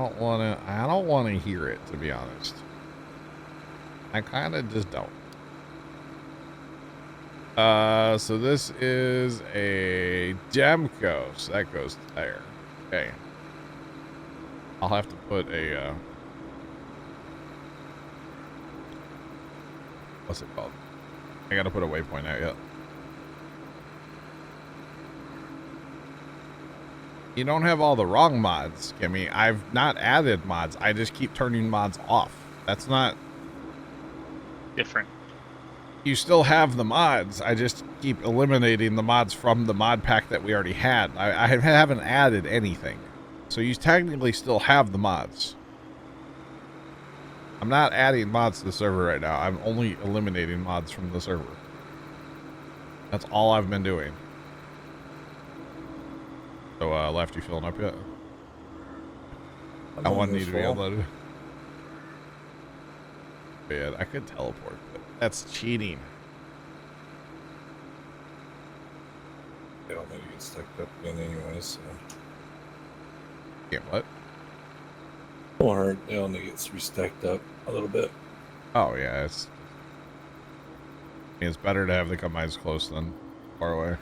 S1: don't want to hear it, to be honest. I kind of just don't. So this is a Demco, so that goes there. Okay. I'll have to put a, what's it called? I gotta put a waypoint out yet. You don't have all the wrong mods, Kimmy. I've not added mods. I just keep turning mods off. That's not
S3: Different.
S1: You still have the mods. I just keep eliminating the mods from the mod pack that we already had. I haven't added anything. So you technically still have the mods. I'm not adding mods to the server right now. I'm only eliminating mods from the server. That's all I've been doing. So, Left, you filling up yet? I want need to be unloaded. Yeah, I could teleport, but that's cheating.
S2: They don't need to get stuck up again anyway, so.
S1: Yeah, what?
S2: Won't hurt. They only get restacked up a little bit.
S1: Oh, yeah, it's better to have the combines close than far away.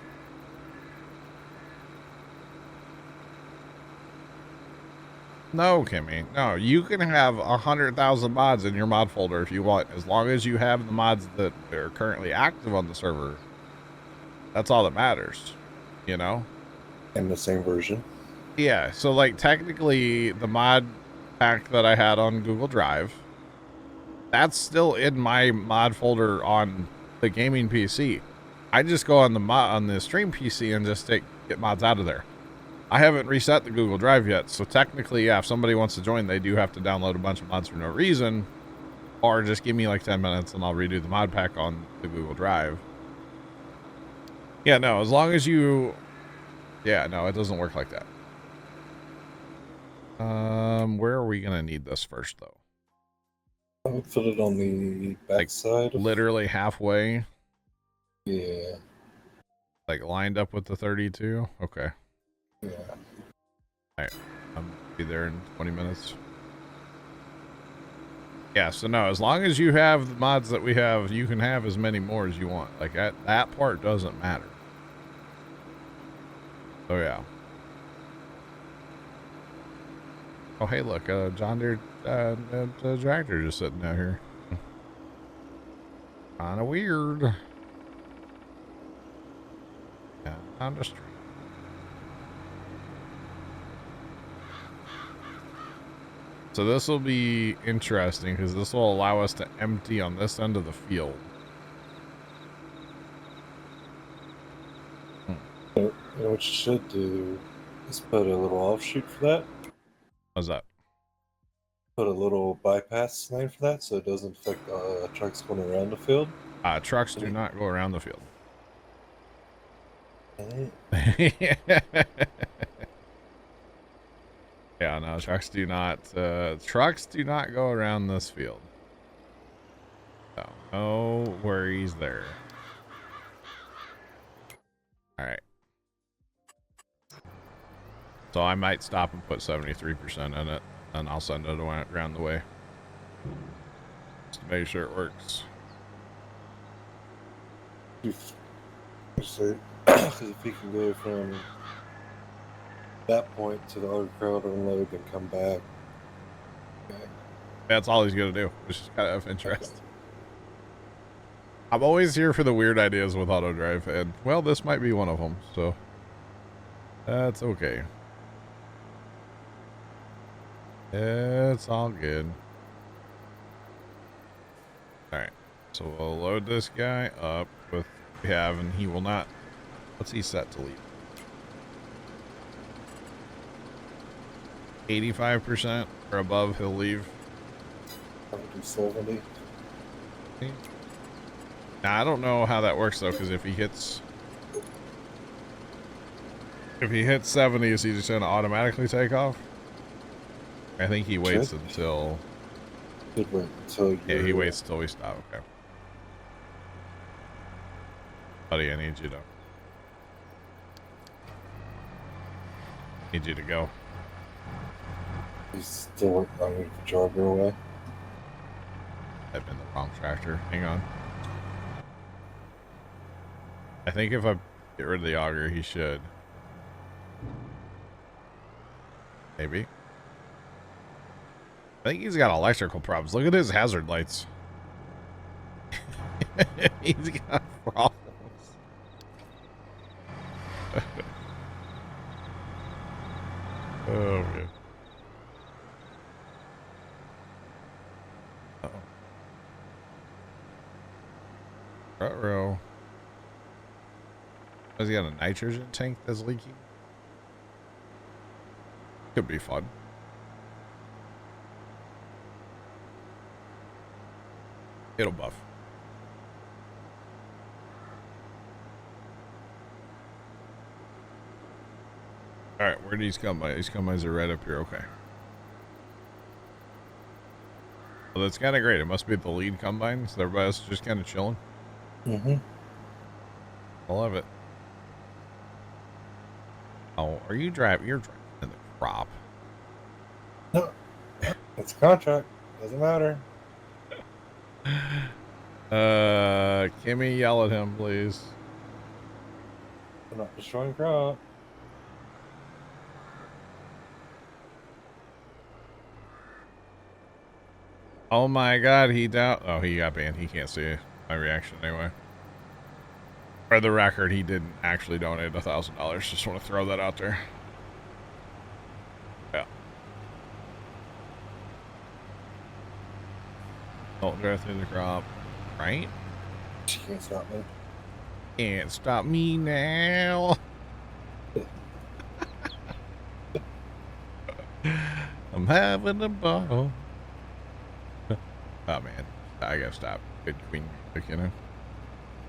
S1: No, Kimmy. No, you can have 100,000 mods in your mod folder if you want, as long as you have the mods that are currently active on the server. That's all that matters, you know?
S2: In the same version.
S1: Yeah, so like technically the mod pack that I had on Google Drive, that's still in my mod folder on the gaming PC. I just go on the stream PC and just get mods out of there. I haven't reset the Google Drive yet, so technically, yeah, if somebody wants to join, they do have to download a bunch of mods for no reason, or just give me like 10 minutes and I'll redo the mod pack on the Google Drive. Yeah, no, as long as you... Yeah, no, it doesn't work like that. Where are we gonna need this first, though?
S2: I would put it on the back
S1: Like,
S2: side.
S1: literally halfway?
S2: Yeah.
S1: Like, lined up with the 32? Okay.
S2: Yeah.
S1: Alright, I'll be there in 20 minutes. Yeah, so no, as long as you have the mods that we have, you can have as many more as you want. Like, that part doesn't matter. So, yeah. Oh, hey, look, John Deere tractor just sitting out here. Kind of weird. Yeah, on the street. So this will be interesting because this will allow us to empty on this end of the field.
S2: You know what you should do is put a little offshoot for that.
S1: How's that?
S2: put a little bypass lane for that so it doesn't affect trucks going around the field.
S1: Trucks do not go around the field. Yeah, no, trucks do not go around this field. So, no worries there. All right. So I might stop and put 73% in it, and I'll send it around the way. Just to make sure it works.
S2: Because if you can go from that point to the other crowd, unload, and come back. Okay.
S1: That's all he's gonna do, which is kind of interest. I'm always here for the weird ideas with auto drive, and well, this might be one of them, so that's okay. It's all good. Alright, so we'll load this guy up with what we have, and he will not. What's he set to leave? 85% or above, he'll leave.
S2: 70.
S1: Now, I don't know how that works though, because if he hits 70, is he just gonna automatically take off? I think he waits until.
S2: He'd wait until.
S1: Yeah, he waits until we stop. Okay, buddy, I need you to go.
S2: He's still running the jogger away.
S1: I've been the wrong tractor. Hang on. I think if I get rid of the auger, he should. Maybe. I think he's got electrical problems. Look at his hazard lights. He's got problems. Oh, man. Uh-oh. Has he got a nitrogen tank that's leaking? Could be fun. It'll buff. Alright, where do these combines? These combines are right up here, okay. Well, that's kind of great. It must be the lead combine, so everybody else is just kind of chilling.
S2: Mm-hmm.
S1: I love it. Oh, are you driving? You're driving in the crop.
S2: No, it's a contract. Doesn't matter.
S1: Kimmy, yell at him, please.
S2: We're not destroying crop.
S1: Oh my god, he down. Oh, he got banned. He can't see my reaction anyway. For the record, he didn't actually donate $1,000. Just want to throw that out there. Yeah. Don't drive through the crop. Right?
S2: She can't stop me.
S1: Can't stop me now. I'm having a ball. Oh man, I gotta stop. Good queen music, you know.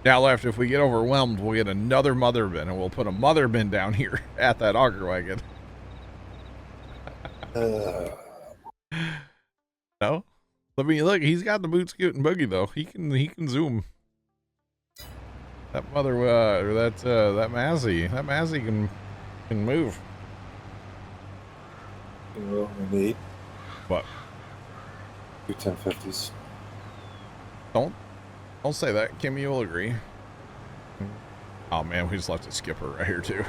S1: Now left, if we get overwhelmed, we'll get another mother bin, and we'll put a mother bin down here at that auger wagon. No, I mean, look, he's got the boot scoot and boogie though. He can zoom. That mother, that Mazzy can move.
S2: You know what we need?
S1: What?
S2: 2 1050s.
S1: Don't say that. Kimmy will agree. Oh man, we just left a skipper right here too.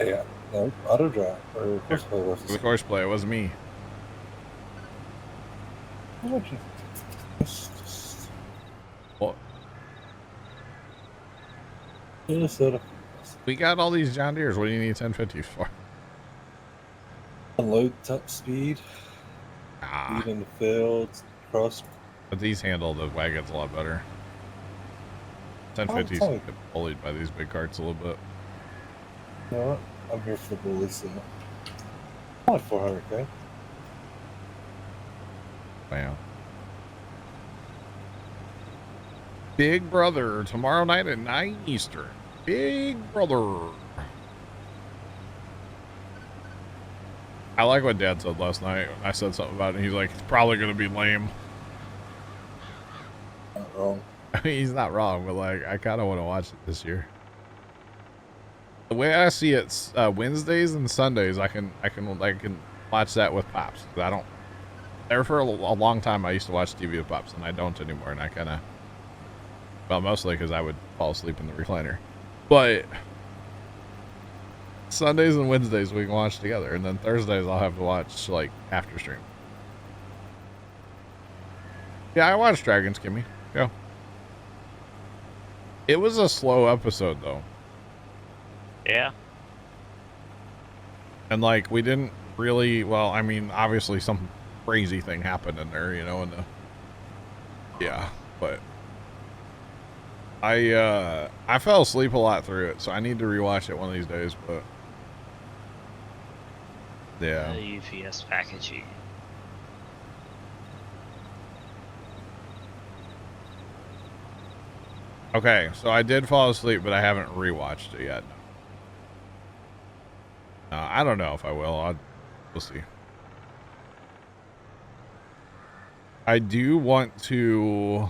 S2: Yeah, no, auto drive or horseplay with
S1: The horseplay, it was me. What?
S2: Minnesota.
S1: We got all these John Deeres. What do you need 1050s for?
S2: Unload top speed.
S1: Ah,
S2: Speed in the fields. Cross.
S1: but these handle the wagons a lot better. 1050s
S2: Oh,
S1: get bullied by these big carts a little bit.
S2: You know what? I'm here for the bully, so. Only 400K.
S1: Wow. Big Brother tomorrow night at 9 Eastern. Big Brother. I like what Dad said last night. I said something about it. He's like, it's probably going to be lame.
S2: Not wrong.
S1: I mean, he's not wrong, but like, I kind of want to watch it this year. The way I see it, Wednesdays and Sundays, I can watch that with Pops. I don't. There for a long time, I used to watch TV with Pops, and I don't anymore. And I kind of, well, mostly because I would fall asleep in the recliner. But Sundays and Wednesdays we can watch together, and then Thursdays I'll have to watch like after stream. Yeah, I watched Dragons, Kimmy. Go. It was a slow episode though.
S3: Yeah.
S1: And like we didn't really, well, I mean, obviously some crazy thing happened in there, you know, and yeah, but I fell asleep a lot through it, so I need to rewatch it one of these days, but yeah.
S3: The UPS packaging.
S1: Okay, so I did fall asleep, but I haven't rewatched it yet. I don't know if I will. We'll see. I do want to,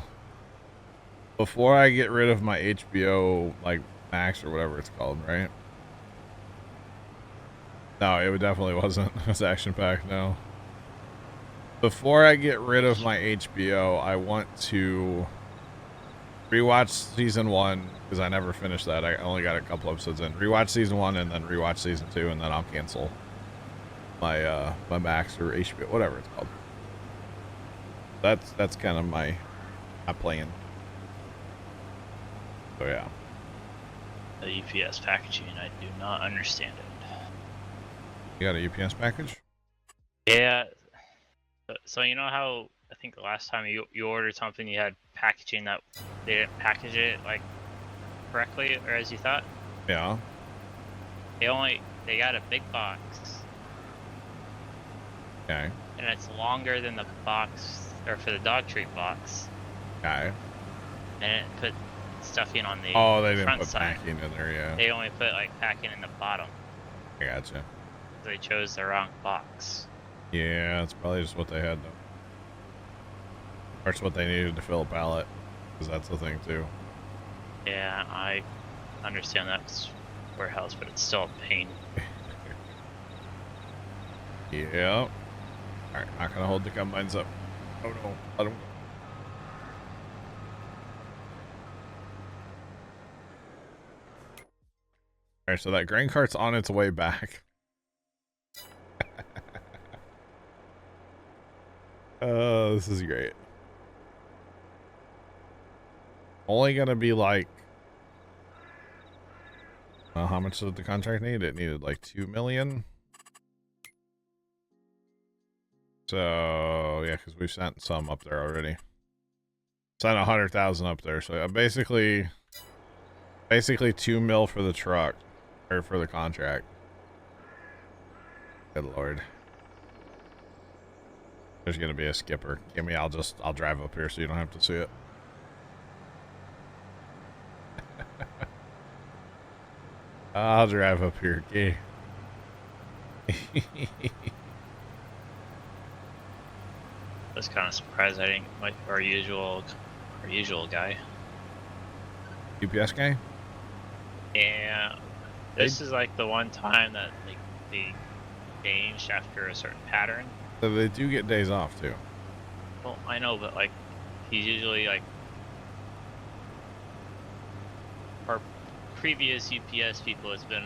S1: before I get rid of my HBO, like Max or whatever it's called, right? No, it definitely wasn't. It was action-packed, no. Before I get rid of my HBO, I want to rewatch season 1, because I never finished that. I only got a couple episodes in. Rewatch season 1 and then rewatch season 2, and then I'll cancel my my Max or HBO, whatever it's called. That's kind of my plan. So yeah.
S3: The UPS packaging, I do not understand it.
S1: You got a UPS package?
S3: Yeah. So you know how I think the last time you ordered something, you had packaging that they didn't package it like correctly or as you thought?
S1: Yeah.
S3: They got a big box.
S1: Okay.
S3: And it's longer than the box, or for the dog treat box.
S1: Okay.
S3: And it put stuffing on the
S1: they didn't
S3: front
S1: put
S3: side.
S1: packing in there, yeah.
S3: They only put like packing in the bottom.
S1: I gotcha.
S3: They chose the wrong box.
S1: Yeah, that's probably just what they had, though. Or it's what they needed to fill a pallet, because that's the thing, too.
S3: Yeah, I understand that's warehouse, but it's still a pain.
S1: Yeah. Alright, not gonna hold the combines up. Oh no, let them go. Alright, so that grain cart's on its way back. This is great. Only gonna be like, well, how much did the contract need? It needed like 2 million. So yeah, because we've sent some up there already. Sent 100,000 up there. So basically 2 mil for the truck, or for the contract. Good lord. There's gonna be a skipper. Give me. I'll drive up here so you don't have to see it. I'll drive up here, okay?
S3: I was kind of surprised I didn't like our usual guy.
S1: UPS guy?
S3: Yeah, this is like the one time that like they changed after a certain pattern.
S1: So they do get days off too.
S3: Well, I know, but like he's usually like our previous UPS people has been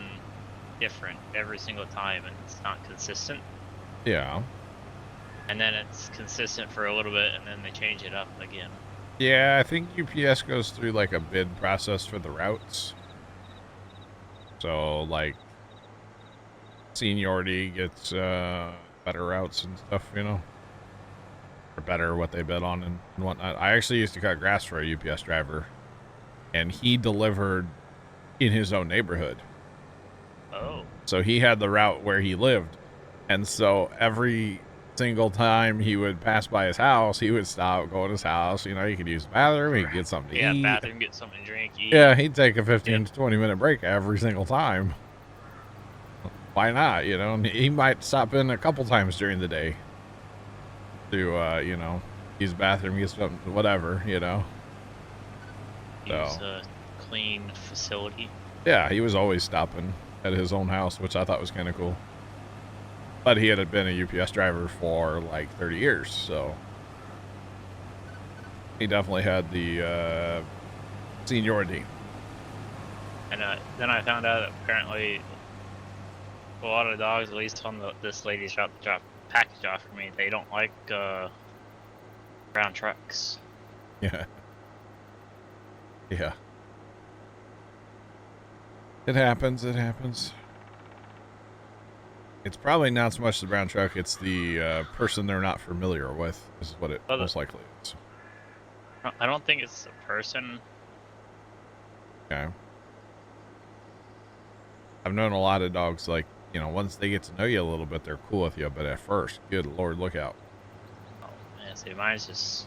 S3: different every single time, and it's not consistent.
S1: Yeah.
S3: And then it's consistent for a little bit, and then they change it up again.
S1: Yeah, I think UPS goes through like a bid process for the routes. So like seniority gets better routes and stuff, you know, or better what they bid on and whatnot. I actually used to cut grass for a UPS driver, and he delivered in his own neighborhood.
S3: Oh.
S1: So he had the route where he lived, and so every single time he would pass by his house, he would stop, go in his house. You know, he could use the bathroom, he could get something to
S3: Yeah,
S1: eat.
S3: bathroom, get something to drink, eat.
S1: Yeah, he'd take a 15 to 20 minute break every single time. Why not? You know, and he might stop in a couple times during the day to, you know, use the bathroom, get something, whatever, you know.
S3: Use a clean facility.
S1: Yeah, he was always stopping at his own house, which I thought was kind of cool. But he had been a UPS driver for like 30 years, so he definitely had the seniority.
S3: And then I found out that apparently a lot of dogs, at least on this lady's drop package off for me, they don't like brown trucks.
S1: Yeah. Yeah. It happens. It happens. It's probably not so much the brown truck, it's the person they're not familiar with, is what it most likely is.
S3: I don't think it's a person.
S1: Okay. I've known a lot of dogs, like, you know, once they get to know you a little bit, they're cool with you, but at first, good Lord, look out.
S3: Oh, man, see, mine's just,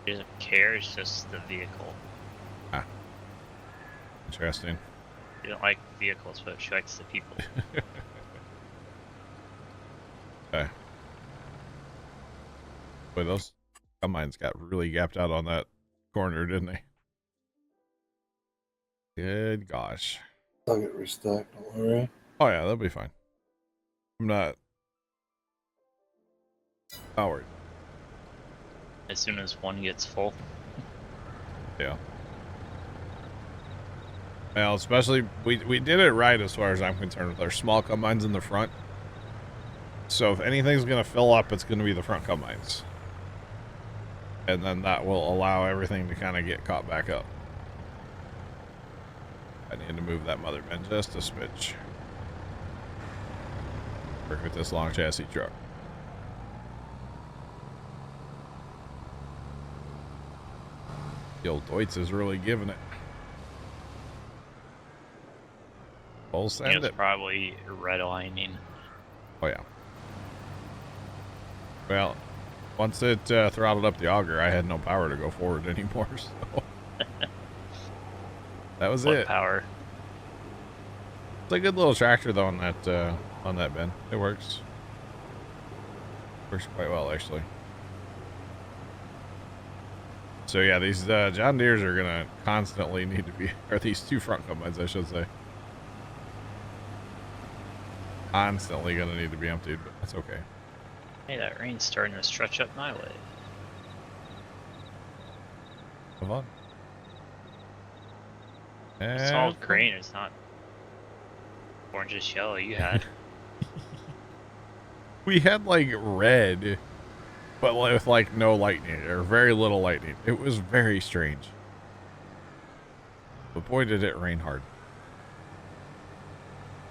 S3: he doesn't care, it's just the vehicle.
S1: Ah. Interesting.
S3: She doesn't like vehicles, but she likes the people.
S1: Okay. Boy, those combines got really gapped out on that corner, didn't they? Good gosh.
S2: I'll get restocked, don't worry.
S1: Oh yeah, that'll be fine. I'm not worried.
S3: As soon as one gets full.
S1: Yeah. Well, especially we did it right as far as I'm concerned with our small combines in the front. So if anything's going to fill up, it's going to be the front combines. And then that will allow everything to kind of get caught back up. I need to move that mother bin just a smidge. Work with this long chassis truck. The old Deutz is really giving it. We'll send it.
S3: Probably redlining.
S1: Oh yeah. Well, once it throttled up the auger, I had no power to go forward anymore, so that was it.
S3: Power?
S1: It's a good little tractor though on that bin. It works. Works quite well actually. So yeah, these John Deeres are gonna constantly need to be, or these two front combines, I should say, constantly gonna need to be emptied, but that's okay.
S3: Hey, that rain's starting to stretch up my way.
S1: Come on.
S3: It's all green, it's not orangish yellow you had.
S1: We had like red, but with like no lightning or very little lightning. It was very strange. But boy, did it rain hard.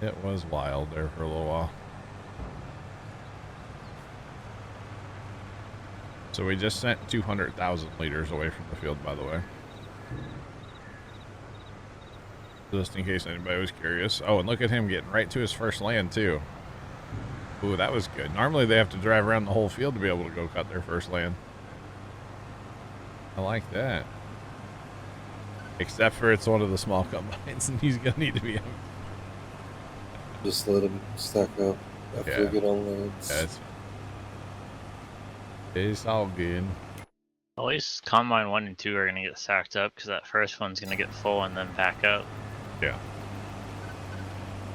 S1: It was wild there for a little while. So we just sent 200,000 liters away from the field, by the way. Just in case anybody was curious. Oh, and look at him getting right to his first land, too. Ooh, that was good. Normally they have to drive around the whole field to be able to go cut their first land. I like that. Except for it's one of the small combines, and he's going to need to be...
S2: Just let him stack up after we get on lands.
S1: Yeah, it's all good.
S3: At least Combine 1 and 2 are going to get stacked up, because that first one's going to get full and then back up.
S1: Yeah.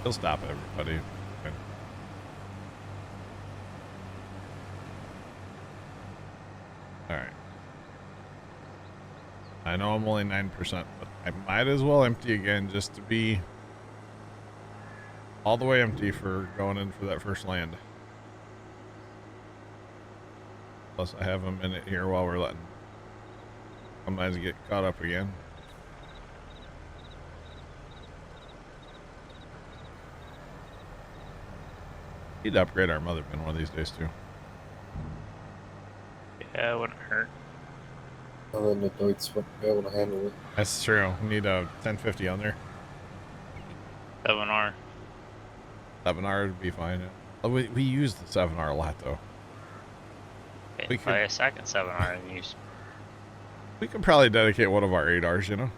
S1: He'll stop everybody. Okay. Alright. I know I'm only 9%, but I might as well empty again just to be all the way empty for going in for that first land. Plus I have a minute here while we're letting combines get caught up again. Need to upgrade our mother bin one of these days too.
S3: Yeah, it wouldn't hurt.
S2: And then the Deutz wouldn't be able to handle it.
S1: That's true. We need a 1050 on there.
S3: 7R.
S1: 7R would be fine. We use the 7R a lot though. We
S3: Buy
S1: could
S3: a second 7R and use.
S1: we could probably dedicate one of our 8Rs, you know.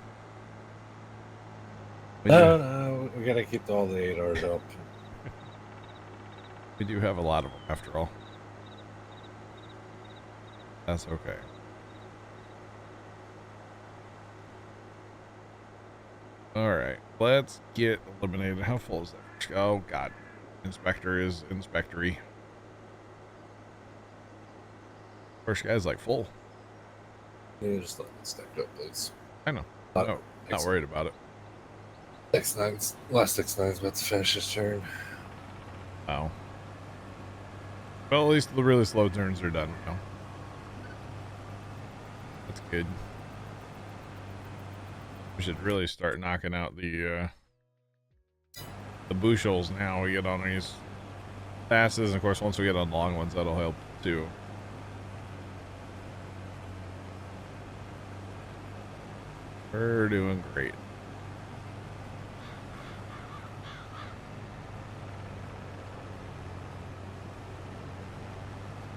S2: No, we gotta keep all the 8Rs up.
S1: We do have a lot of them after all. That's okay. All right, let's get eliminated. How full is that? Oh God, Inspector is inspectory. First guy's like full.
S2: Yeah, just let it stack up, please.
S1: I know. No, not worried about it.
S2: 6-9's last 6-9's about to finish his turn.
S1: Oh. Well, at least the really slow turns are done. You know? That's good. We should really start knocking out the bushels now. We get on these passes, and of course, once we get on long ones, that'll help too. We're doing great.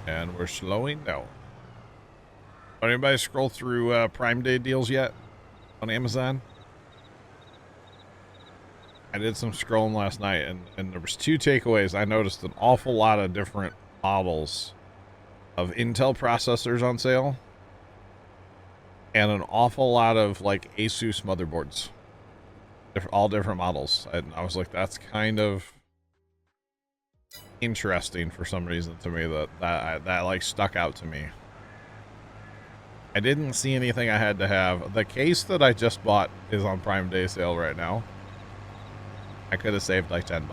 S1: And we're slowing down. Anybody scroll through Prime Day deals yet on Amazon? I did some scrolling last night, and there was 2 takeaways. I noticed an awful lot of different models of Intel processors on sale, and an awful lot of like Asus motherboards, all different models. And I was like, that's kind of interesting for some reason to me. That like stuck out to me. I didn't see anything I had to have. The case that I just bought is on Prime Day sale right now. I could have saved like $10,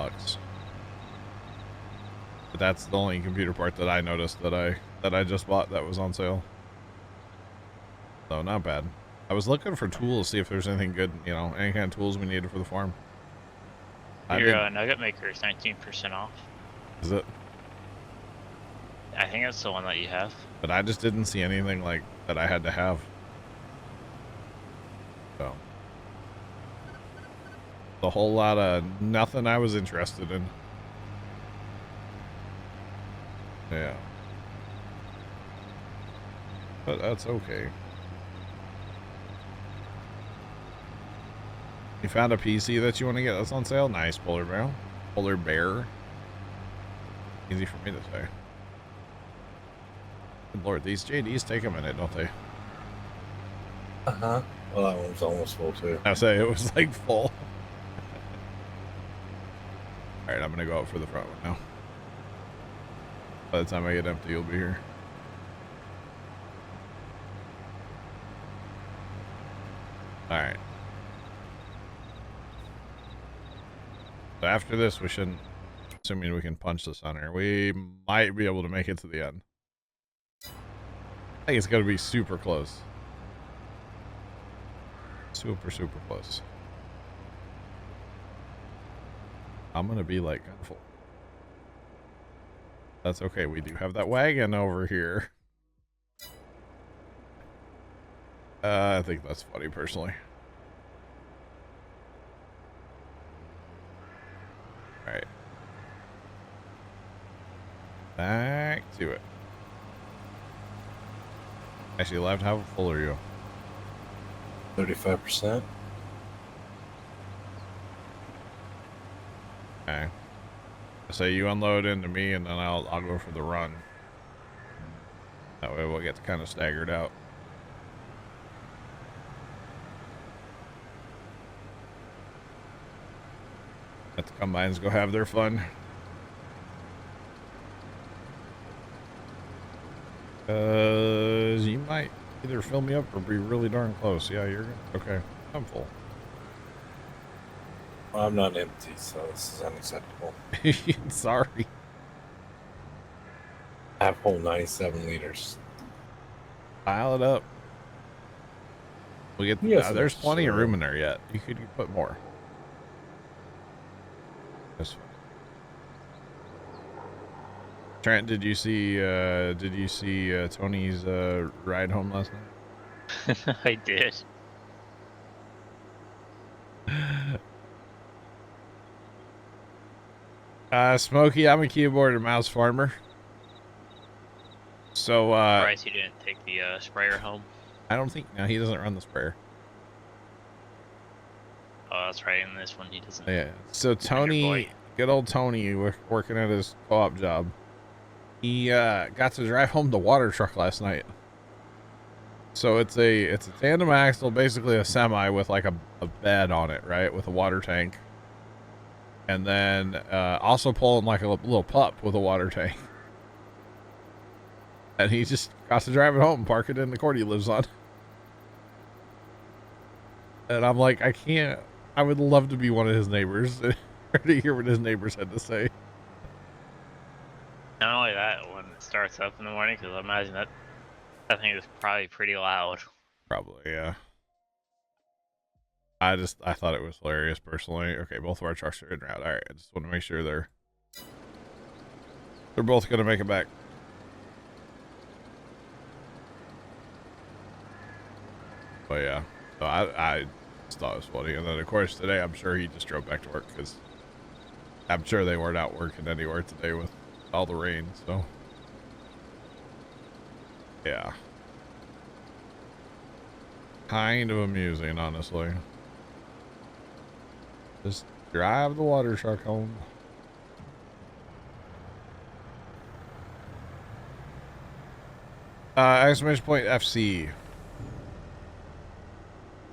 S1: but that's the only computer part that I noticed that I just bought that was on sale. So not bad. I was looking for tools, see if there's anything good, you know, any kind of tools we needed for the farm.
S3: Your nugget maker is 19% off.
S1: Is it?
S3: I think that's the one that you have.
S1: But I just didn't see anything like that I had to have. So a whole lot of nothing I was interested in. Yeah. But that's okay. You found a PC that you want to get that's on sale? Nice, Polar Bear. Polar Bear. Easy for me to say. Good Lord, these JDs take a minute, don't they?
S2: Uh-huh. Well, that one's almost full, too.
S1: I say it was like full. Alright, I'm gonna go out for the front one now. By the time I get empty, you'll be here. Alright. So after this, we shouldn't, assuming we can punch the center, we might be able to make it to the end. I think it's going to be super close. Super, super close. I'm going to be like full. That's okay. We do have that wagon over here. I think that's funny, personally. All right. Back to it. Actually, left, how full are you?
S2: 35%.
S1: Okay. So you unload into me, and then I'll go for the run. That way we'll get kind of staggered out. Let the combines go have their fun. You might either fill me up or be really darn close. Yeah, you're good. Okay. I'm full.
S2: Well, I'm not empty, so this is unacceptable.
S1: Sorry.
S2: I have whole 97 liters.
S1: Pile it up. We get.
S2: Yes,
S1: There's plenty of
S2: sure.
S1: room in there yet. You could put more. That's fine. Trent, did you see Tony's ride home last night?
S3: I did.
S1: Smokey, I'm a keyboard and mouse farmer. So,
S3: Surprised he didn't take the sprayer home.
S1: I don't think, no, he doesn't run the sprayer.
S3: Oh, that's right. In this one, he doesn't.
S1: Yeah. So Tony, good old Tony, working at his co-op job. He got to drive home the water truck last night. So it's a tandem axle, basically a semi with like a bed on it, right, with a water tank, and then also pulling like a little pup with a water tank. And he just got to drive it home, park it in the court he lives on. And I'm like, I can't. I would love to be one of his neighbors to hear what his neighbors had to say.
S3: Not only that, when it starts up in the morning, because I imagine that thing is probably pretty loud.
S1: Probably, yeah. I thought it was hilarious personally. Okay, both of our trucks are in route. All right, I just want to make sure they're both gonna make it back. But yeah, so I just thought it was funny. And then of course today, I'm sure he just drove back to work because I'm sure they weren't out working anywhere today with all the rain. So yeah, kind of amusing, honestly. Just drive the water truck home. Exclamation point FC.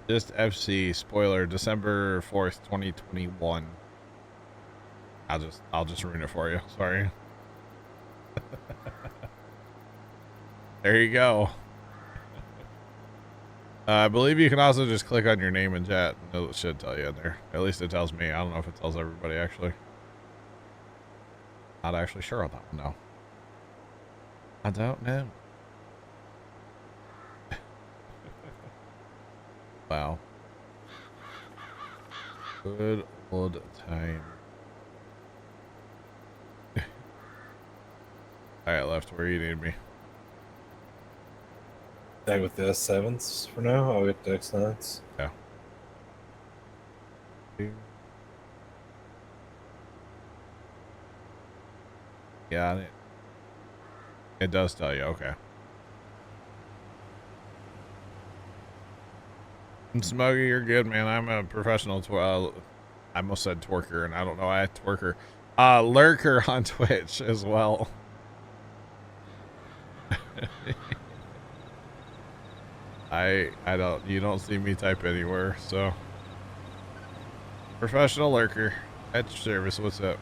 S1: Just FC. Spoiler. December 4th, 2021. I'll just ruin it for you. Sorry. There you go. I believe you can also just click on your name in chat. And it should tell you in there. At least it tells me. I don't know if it tells everybody, actually. Not actually sure on that one, no. I don't know. Wow. Good old time. Alright, left where you need me.
S2: Stay with the S7s for now. I'll get the X9s.
S1: Yeah. Got it. It does tell you, okay. And Smokey, you're good, man. I'm a professional. I almost said twerker, and I don't know. I had twerker, lurker on Twitch as well. I don't. You don't see me type anywhere, so professional lurker at your service. What's up?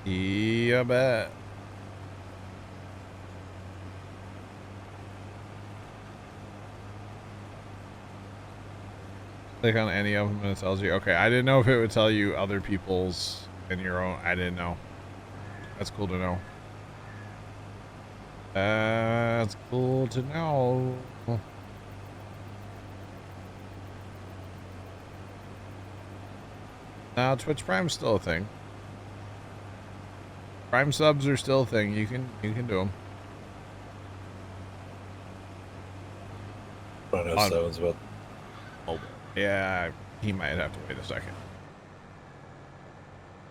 S1: Yeah, bet. Click on any of them and it tells you. Okay, I didn't know if it would tell you other people's and your own. I didn't know. That's cool to know. That's cool to know. Now Twitch Prime's still a thing. Prime subs are still a thing. You can do them.
S2: I know S7s, but
S1: mobile. Yeah, he might have to wait a second.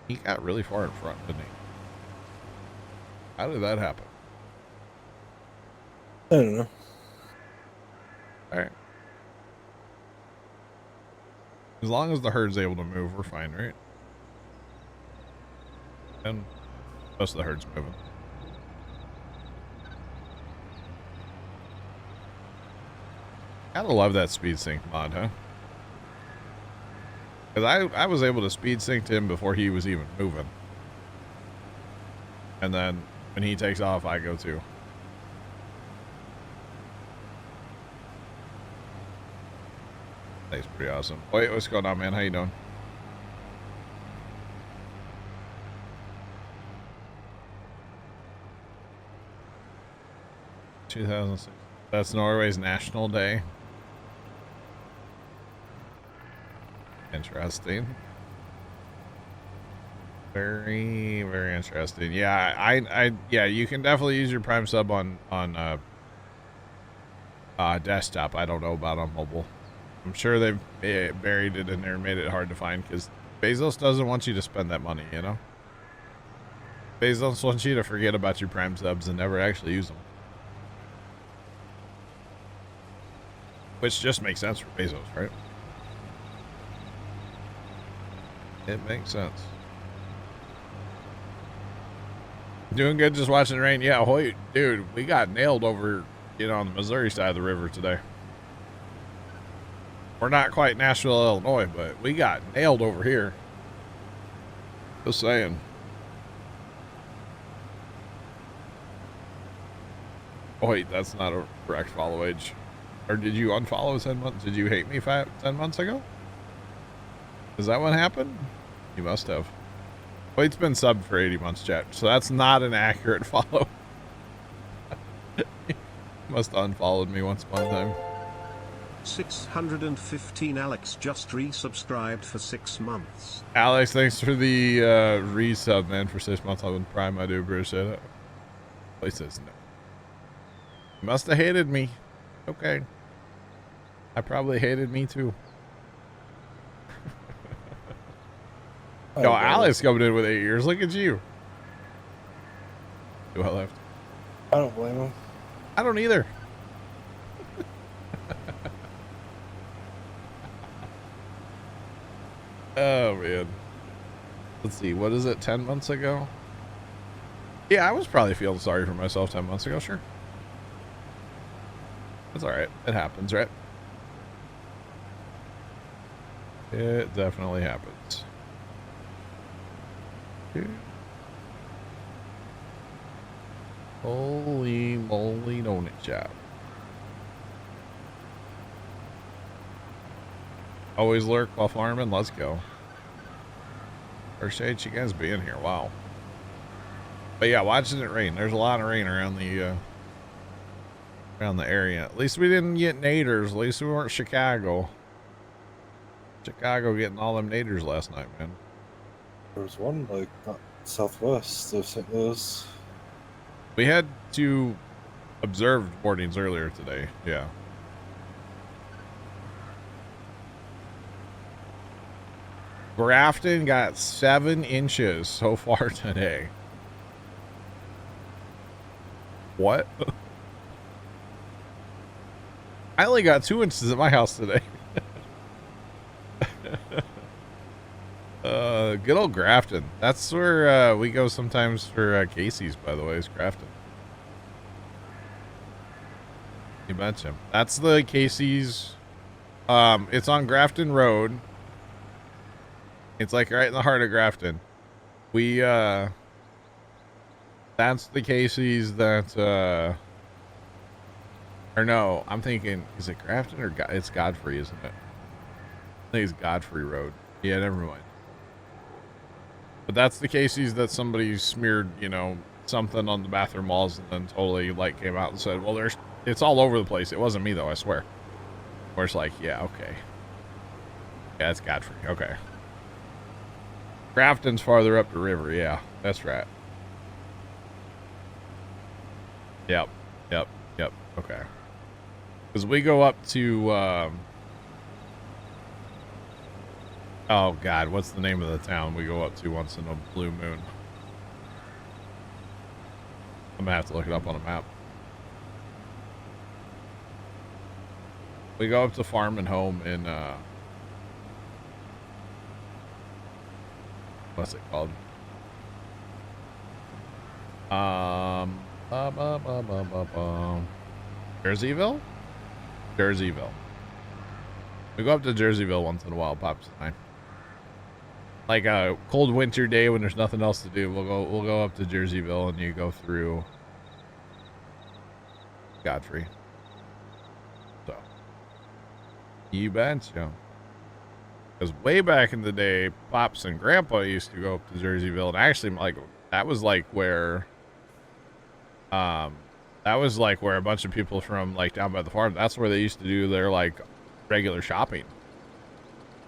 S1: He got really far in front, didn't he? How did that happen?
S2: I don't know.
S1: All right. As long as the herd's able to move, we're fine, right? And most of the herd's moving. Gotta love that speed sync mod, huh? Because I was able to speed sync to him before he was even moving. And then when he takes off, I go too. That's pretty awesome. Wait, what's going on, man? How you doing? (2006). That's Norway's National Day. Interesting. Very, very interesting. Yeah, yeah, you can definitely use your Prime sub on desktop. I don't know about on mobile. I'm sure they've buried it in there and made it hard to find because Bezos doesn't want you to spend that money, you know? Bezos wants you to forget about your Prime subs and never actually use them. Which just makes sense for Bezos, right? It makes sense. Doing good just watching the rain. Yeah, Hoyt, dude, we got nailed over, on the Missouri side of the river today. We're not quite Nashville, Illinois, but we got nailed over here. Just saying. Oh, wait, that's not a correct follow age. Or did you unfollow 10 months? Did you hate me 10 months ago? Is that what happened? You must have. Wade's been subbed for 80 months, chat, so that's not an accurate follow. Must have unfollowed me once upon a time.
S4: 615 Alex just resubscribed for 6 months.
S1: Alex, thanks for the resub, man, for 6 months on Prime. I do appreciate it. He says no. You must have hated me. Okay. I probably hated me too. Yo, Alex coming in with 8 years. Look at you. Do I left?
S2: I don't blame him.
S1: I don't either. Oh, man. Let's see. What is it? 10 months ago? Yeah, I was probably feeling sorry for myself 10 months ago. Sure. It's all right. It happens, right? It definitely happens. Holy moly donut shop. Always lurk while farming. Let's go. Appreciate you guys being here. Wow. But yeah, watching it rain. There's a lot of rain around the area. At least we didn't get naders. At least we weren't Chicago. Chicago getting all them naders last night, man.
S2: There was one like southwest of St. Louis.
S1: We had 2 observed boardings earlier today. Yeah. Grafton got 7 inches so far today. What? I only got 2 inches at my house today. Good old Grafton. That's where we go sometimes for Casey's, by the way, is Grafton. You betcha. That's the Casey's. It's on Grafton Road. It's like right in the heart of Grafton. We, that's the Casey's that, or no, I'm thinking, is it Grafton or it's Godfrey, isn't it? I think it's Godfrey Road. Yeah, never mind. But that's the Casey's that somebody smeared, something on the bathroom walls and then totally, came out and said, well, it's all over the place. It wasn't me, though, I swear. Where it's like, yeah, okay. Yeah, it's Godfrey. Okay. Grafton's farther up the river. Yeah, that's right. Yep. Okay. Because we go up to, oh, God, what's the name of the town we go up to once in a blue moon? I'm going to have to look it up on a map. We go up to Farm and Home in, what's it called? Jerseyville? Jerseyville. We go up to Jerseyville once in a while. Pops fine. Like a cold winter day when there's nothing else to do, we'll go up to Jerseyville and you go through Godfrey. So you betcha. Because way back in the day, Pops and Grandpa used to go up to Jerseyville, and actually, that was where a bunch of people from down by the farm. That's where they used to do their regular shopping.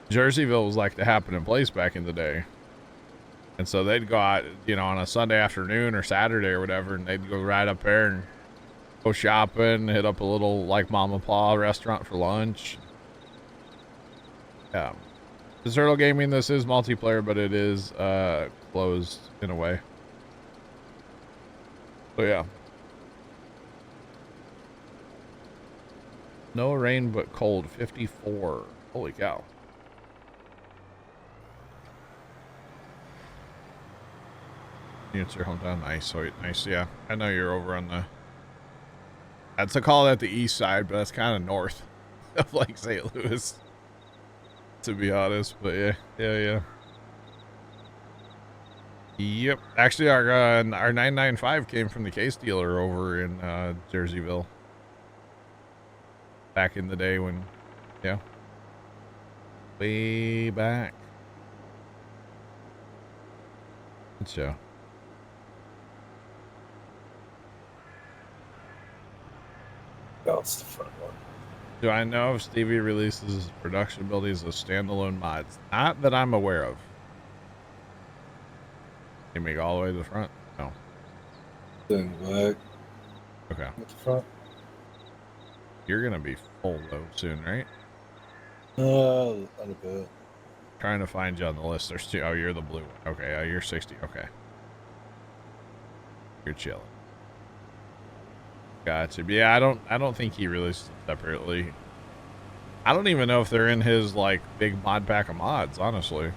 S1: Jerseyville was the happening place back in the day, and so they'd go out, on a Sunday afternoon or Saturday or whatever, and they'd go right up there and go shopping, hit up a little mom and pa restaurant for lunch. Yeah. Turtle Gaming, this is multiplayer, but it is closed in a way. So yeah. No rain but cold. 54. Holy cow. It's your hometown. Nice. So nice. Yeah. I know you're over on the. That's a call at the east side, but that's kind of north of like St. Louis, to be honest. But yeah. Yeah. Yep. Actually, our 995 came from the case dealer over in Jerseyville. Back in the day when, yeah. Way back. Good show.
S2: That's the front one.
S1: Do I know if Stevie releases production abilities as standalone mods? Not that I'm aware of. Can we go all the way to the front? No.
S2: Then back
S1: Okay.
S2: at the front.
S1: You're gonna be full though soon, right?
S2: A bit.
S1: Trying to find you on the list. There's two. Oh, you're the blue one. Okay, you're 60. Okay. You're chilling. Gotcha. But yeah, I don't think he released them separately. I don't even know if they're in his like big mod pack of mods, honestly.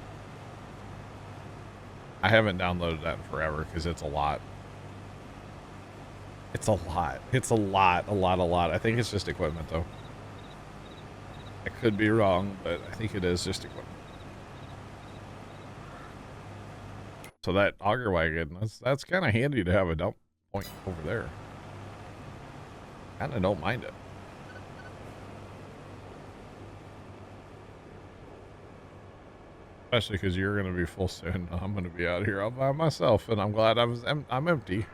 S1: I haven't downloaded that in forever because it's a lot. It's a lot. It's a lot. I think it's just equipment though. I could be wrong, but I think it is just equipment. So that auger wagon, that's kind of handy to have a dump point over there. Kind of don't mind it. Especially because you're going to be full soon. I'm going to be out here all by myself, and I'm glad I'm empty.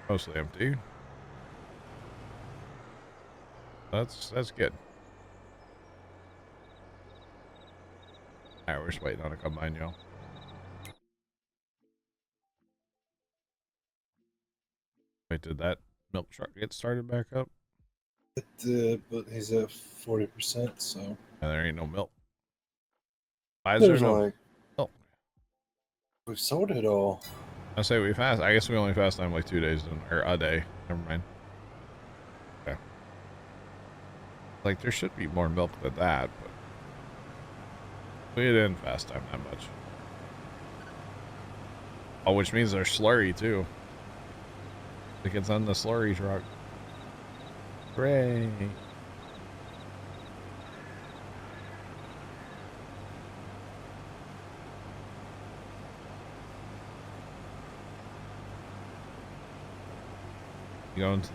S1: Mostly empty. That's good. All right, we're just waiting on a combine, y'all. Wait, did that milk truck get started back up?
S2: It did, but he's at 40%, so.
S1: And there ain't no milk. Why is there
S2: There's
S1: no
S2: like.
S1: milk?
S2: We've sold it all.
S1: I say we fast. I guess we only fast time like 2 days or a day. Never mind. Okay. Like there should be more milk than that, but we didn't fast time that much. Oh, which means they're slurry too. Like it's on the slurry truck. Hooray. Going to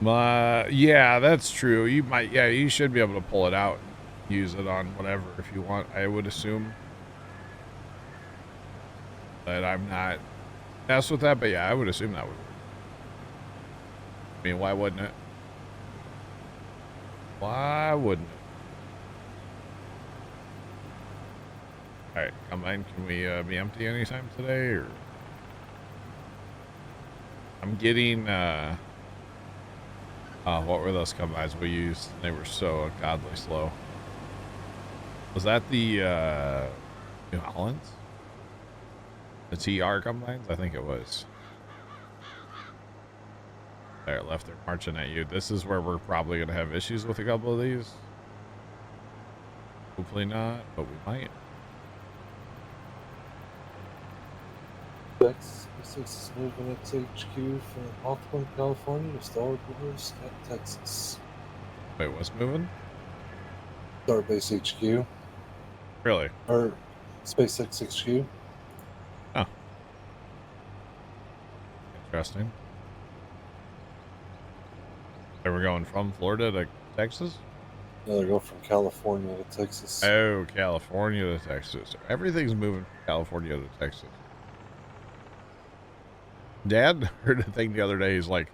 S1: the yeah, that's true. You might, yeah, you should be able to pull it out and use it on whatever if you want, I would assume. But I'm not messed with that, but yeah, I would assume that would work. I mean, why wouldn't it? Why wouldn't it? Alright, combine, can we be empty anytime today, or? I'm getting, what were those combines we used? They were so godly slow. Was that the, New Hollands? The TR combines? I think it was. There, left, they're marching at you. This is where we're probably going to have issues with a couple of these. Hopefully not, but we might.
S2: X6 is moving its HQ from Hawthorne, California to Starbase at Texas.
S1: Wait, what's moving?
S2: Starbase HQ.
S1: Really?
S2: Or SpaceX HQ.
S1: Oh. Interesting. They were going from Florida to Texas?
S2: No, they go from California to Texas.
S1: Oh, California to Texas. Everything's moving from California to Texas. Dad heard a thing the other day. He's like,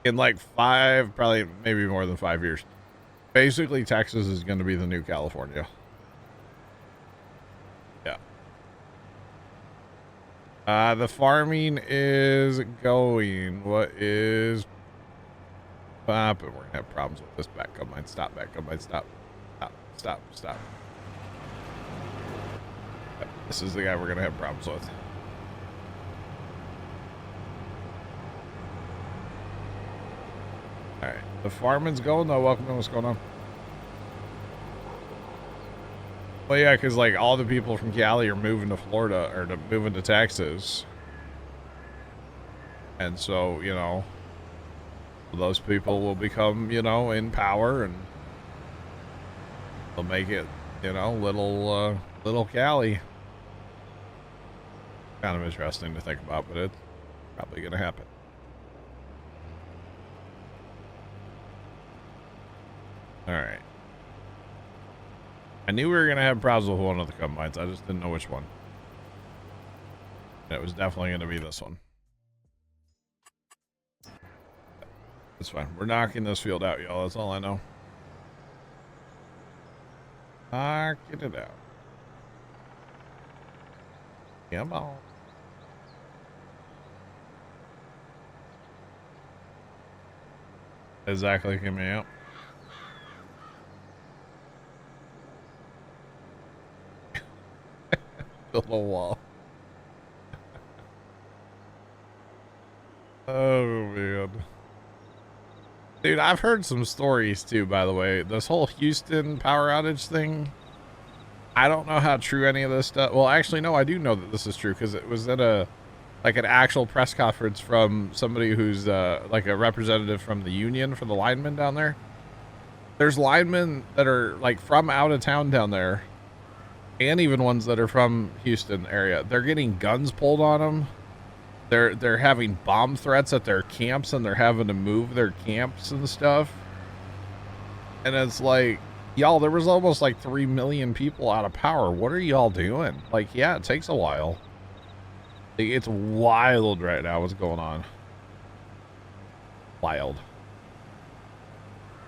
S1: in like 5, probably maybe more than 5 years, basically Texas is going to be the new California. Yeah. The farming is going. What is up? And we're going to have problems with this back combine. Stop, back combine. Stop. Stop. Yep, this is the guy we're going to have problems with. All right, the farming's going though. Welcome in. What's going on? Well, yeah, because like all the people from Cali are moving to Florida or moving to Texas, and so you know, those people will become in power, and they'll make it little Cali. Kind of interesting to think about, but it's probably gonna happen. All right. I knew we were going to have problems with one of the combines. I just didn't know which one. And it was definitely going to be this one. It's fine. We're knocking this field out, y'all. That's all I know. Knocking it out. Come on. Exactly coming out. Build a wall. Oh man, dude, I've heard some stories too, by the way. This whole Houston power outage thing, I don't know how true any of this stuff. Well, actually no, I do know that this is true, because it was at an actual press conference from somebody who's like a representative from the union for the linemen down there. There's linemen that are like from out of town down there, and even ones that are from Houston area. They're getting guns pulled on them. They're having bomb threats at their camps, and they're having to move their camps and stuff. And it's like, y'all, there was almost like 3 million people out of power. What are y'all doing? Like, yeah, it takes a while. It's wild right now what's going on. Wild.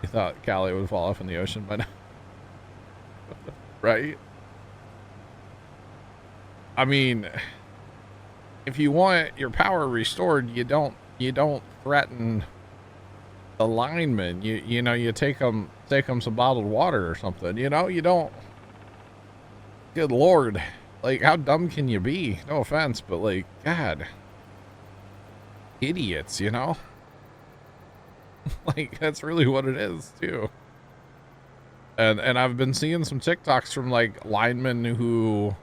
S1: You thought Cali would fall off in the ocean by now? Right? I mean, if you want your power restored, you don't threaten the linemen. You take them some bottled water or something. You don't. Good Lord, like, how dumb can you be? No offense, but like, God, idiots. Like, that's really what it is too. And I've been seeing some TikToks from like linemen who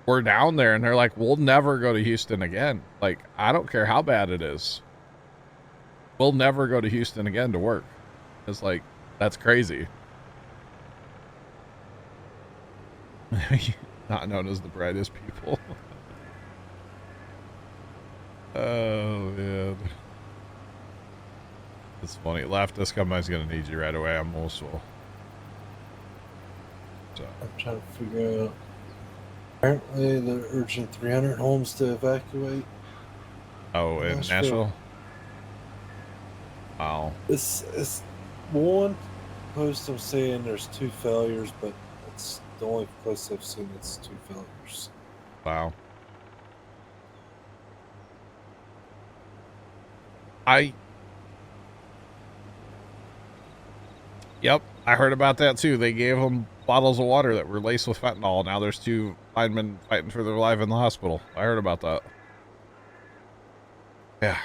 S1: were down there, and they're like, we'll never go to Houston again. Like, I don't care how bad it is. We'll never go to Houston again to work. It's like, that's crazy. Not known as the brightest people. Oh, man. It's funny. Leftist combine's gonna need you right away. I'm almost full. So.
S2: I'm trying to figure out. Apparently, they're urging 300 homes to evacuate.
S1: Oh, in Nashville? Wow.
S2: It's one post I'm saying there's 2 failures, but it's the only place I've seen it's 2 failures.
S1: Wow. Yep, I heard about that too. They gave them bottles of water that were laced with fentanyl. Now there's 2 linemen fighting for their life in the hospital. I heard about that. Yeah.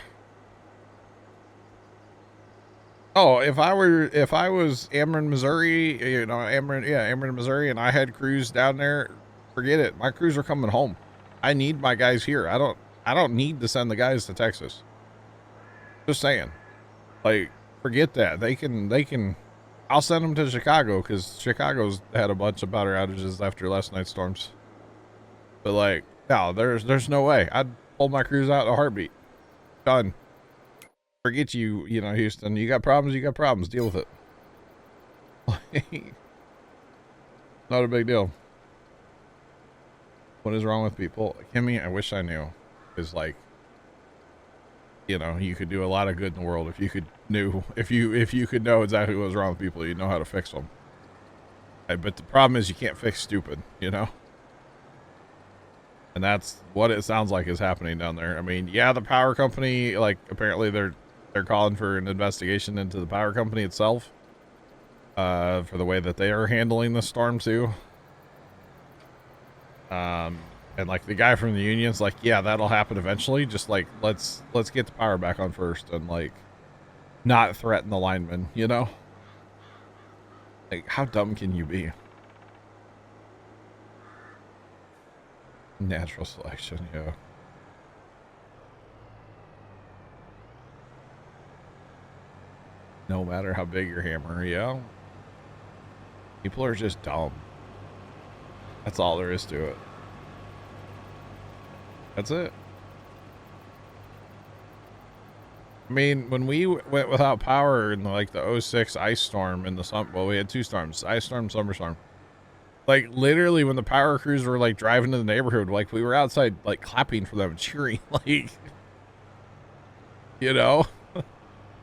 S1: Oh, if I was Ameren, Missouri, Ameren, Missouri, and I had crews down there, forget it. My crews are coming home. I need my guys here. I don't need to send the guys to Texas. Just saying. Like, forget that. They can I'll send them to Chicago, because Chicago's had a bunch of power outages after last night's storms. But like, no, there's no way. I'd pull my crews out in a heartbeat. Done. Forget you, Houston. You got problems, Deal with it. Like, not a big deal. What is wrong with people? Kimmy, I wish I knew. Because like, you could do a lot of good in the world if you could know exactly what was wrong with people. You'd know how to fix them. But the problem is you can't fix stupid, and that's what it sounds like is happening down there. I mean, yeah, the power company, like, apparently they're calling for an investigation into the power company itself, for the way that they are handling the storm too. And like the guy from the union's like, yeah, that'll happen eventually. Just like, let's get the power back on first. And like, not threaten the lineman, you know? Like, how dumb can you be? Natural selection, yeah. No matter how big your hammer, yeah. People are just dumb. That's all there is to it. That's it. I mean, when we went without power in like the 06 ice storm in the well, we had 2 storms, ice storm, summer storm. Like literally when the power crews were like driving to the neighborhood, like we were outside like clapping for them, cheering, like, you know,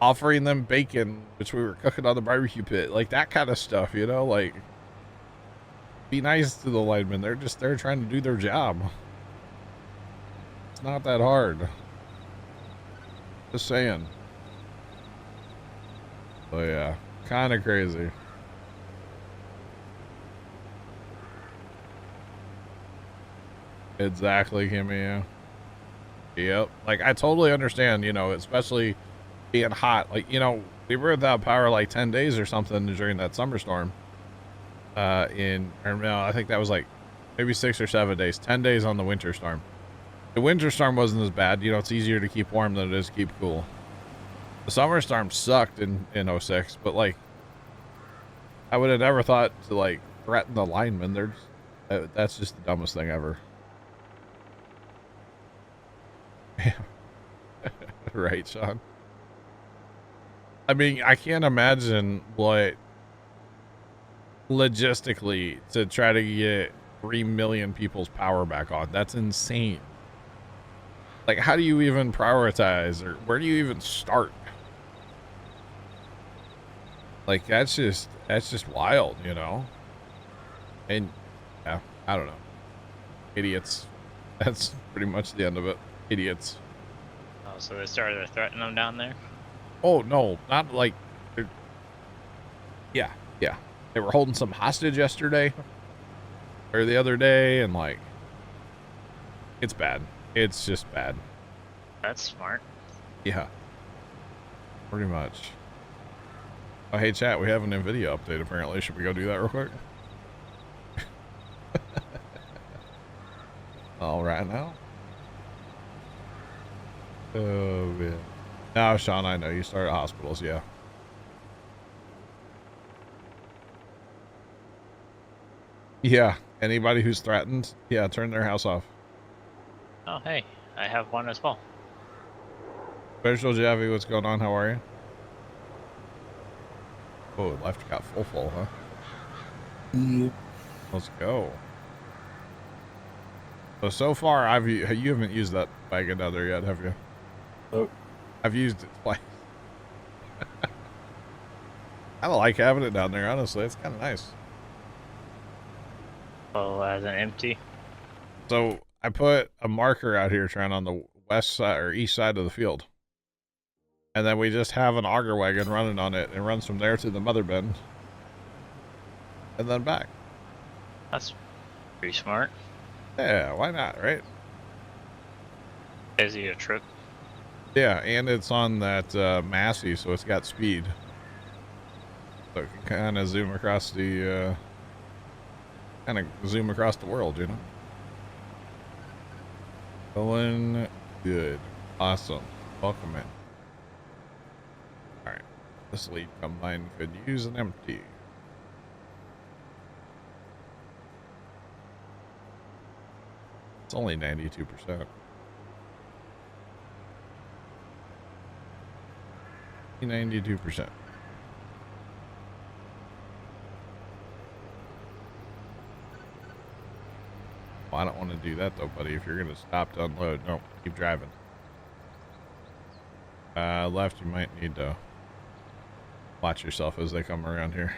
S1: offering them bacon, which we were cooking on the barbecue pit, like that kind of stuff, you know, like be nice to the linemen. They're just there trying to do their job. It's not that hard. Just saying. So yeah, kind of crazy. Exactly, Kimmy. Yep. Like I totally understand, you know, especially being hot. Like, you know, we were without power like 10 days or something during that summer storm. Or no, I think that was like maybe 6 or 7 days, 10 days on the winter storm. The winter storm wasn't as bad. You know, it's easier to keep warm than it is to keep cool. The summer storm sucked in 06, but like, I would have never thought to like threaten the linemen. That's just the dumbest thing ever. Right, Sean? I mean, I can't imagine what logistically to try to get 3 million people's power back on. That's insane. Like, how do you even prioritize, or where do you even start? Like, that's just wild, you know? And yeah, I don't know. Idiots. That's pretty much the end of it. Idiots.
S3: Oh, so they started threatening them down there?
S1: Oh, no, not like... Yeah. They were holding some hostage yesterday. Or the other day, and like... It's bad. It's just bad.
S3: That's smart.
S1: Yeah. Pretty much. Oh, hey, chat, we have an NVIDIA update, apparently. Should we go do that real quick? All right now. Oh, man. No, Sean, I know. You start at hospitals, yeah. Yeah. Anybody who's threatened, yeah, turn their house off.
S3: Oh, hey, I have one as well.
S1: Special Javi, what's going on? How are you? Oh, left got full, huh?
S2: Yep.
S1: Let's go. So far, you haven't used that wagon down there yet, have you?
S2: Nope.
S1: I've used it twice. I don't like having it down there, honestly. It's kind of nice.
S3: Oh, as an empty.
S1: So I put a marker out here trying on the west side or east side of the field. And then we just have an auger wagon running on it. It runs from there to the mother bin. And then back.
S3: That's pretty smart.
S1: Yeah, why not, right?
S3: Is he a trip?
S1: Yeah, and it's on that Massey, so it's got speed. So it can kind of zoom across the world, you know? Going good. Awesome. Welcome in. Alright. This lead combine could use an empty. It's only 92%. 92%. Well, I don't want to do that though, buddy. If you're going to stop to unload, no, keep driving. Left, you might need to watch yourself as they come around here.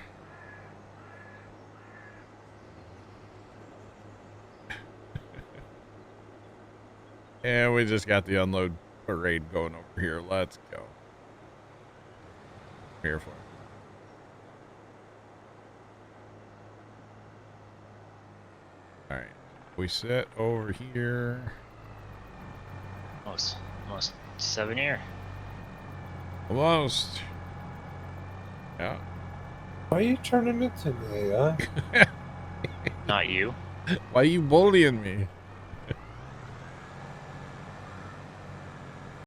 S1: And we just got the unload parade going over here. Let's go. Here for it. All right, we sit over here.
S3: Almost 7 year.
S1: Almost. Yeah.
S2: Why are you turning into the AI?
S3: Not you.
S1: Why are you bullying me?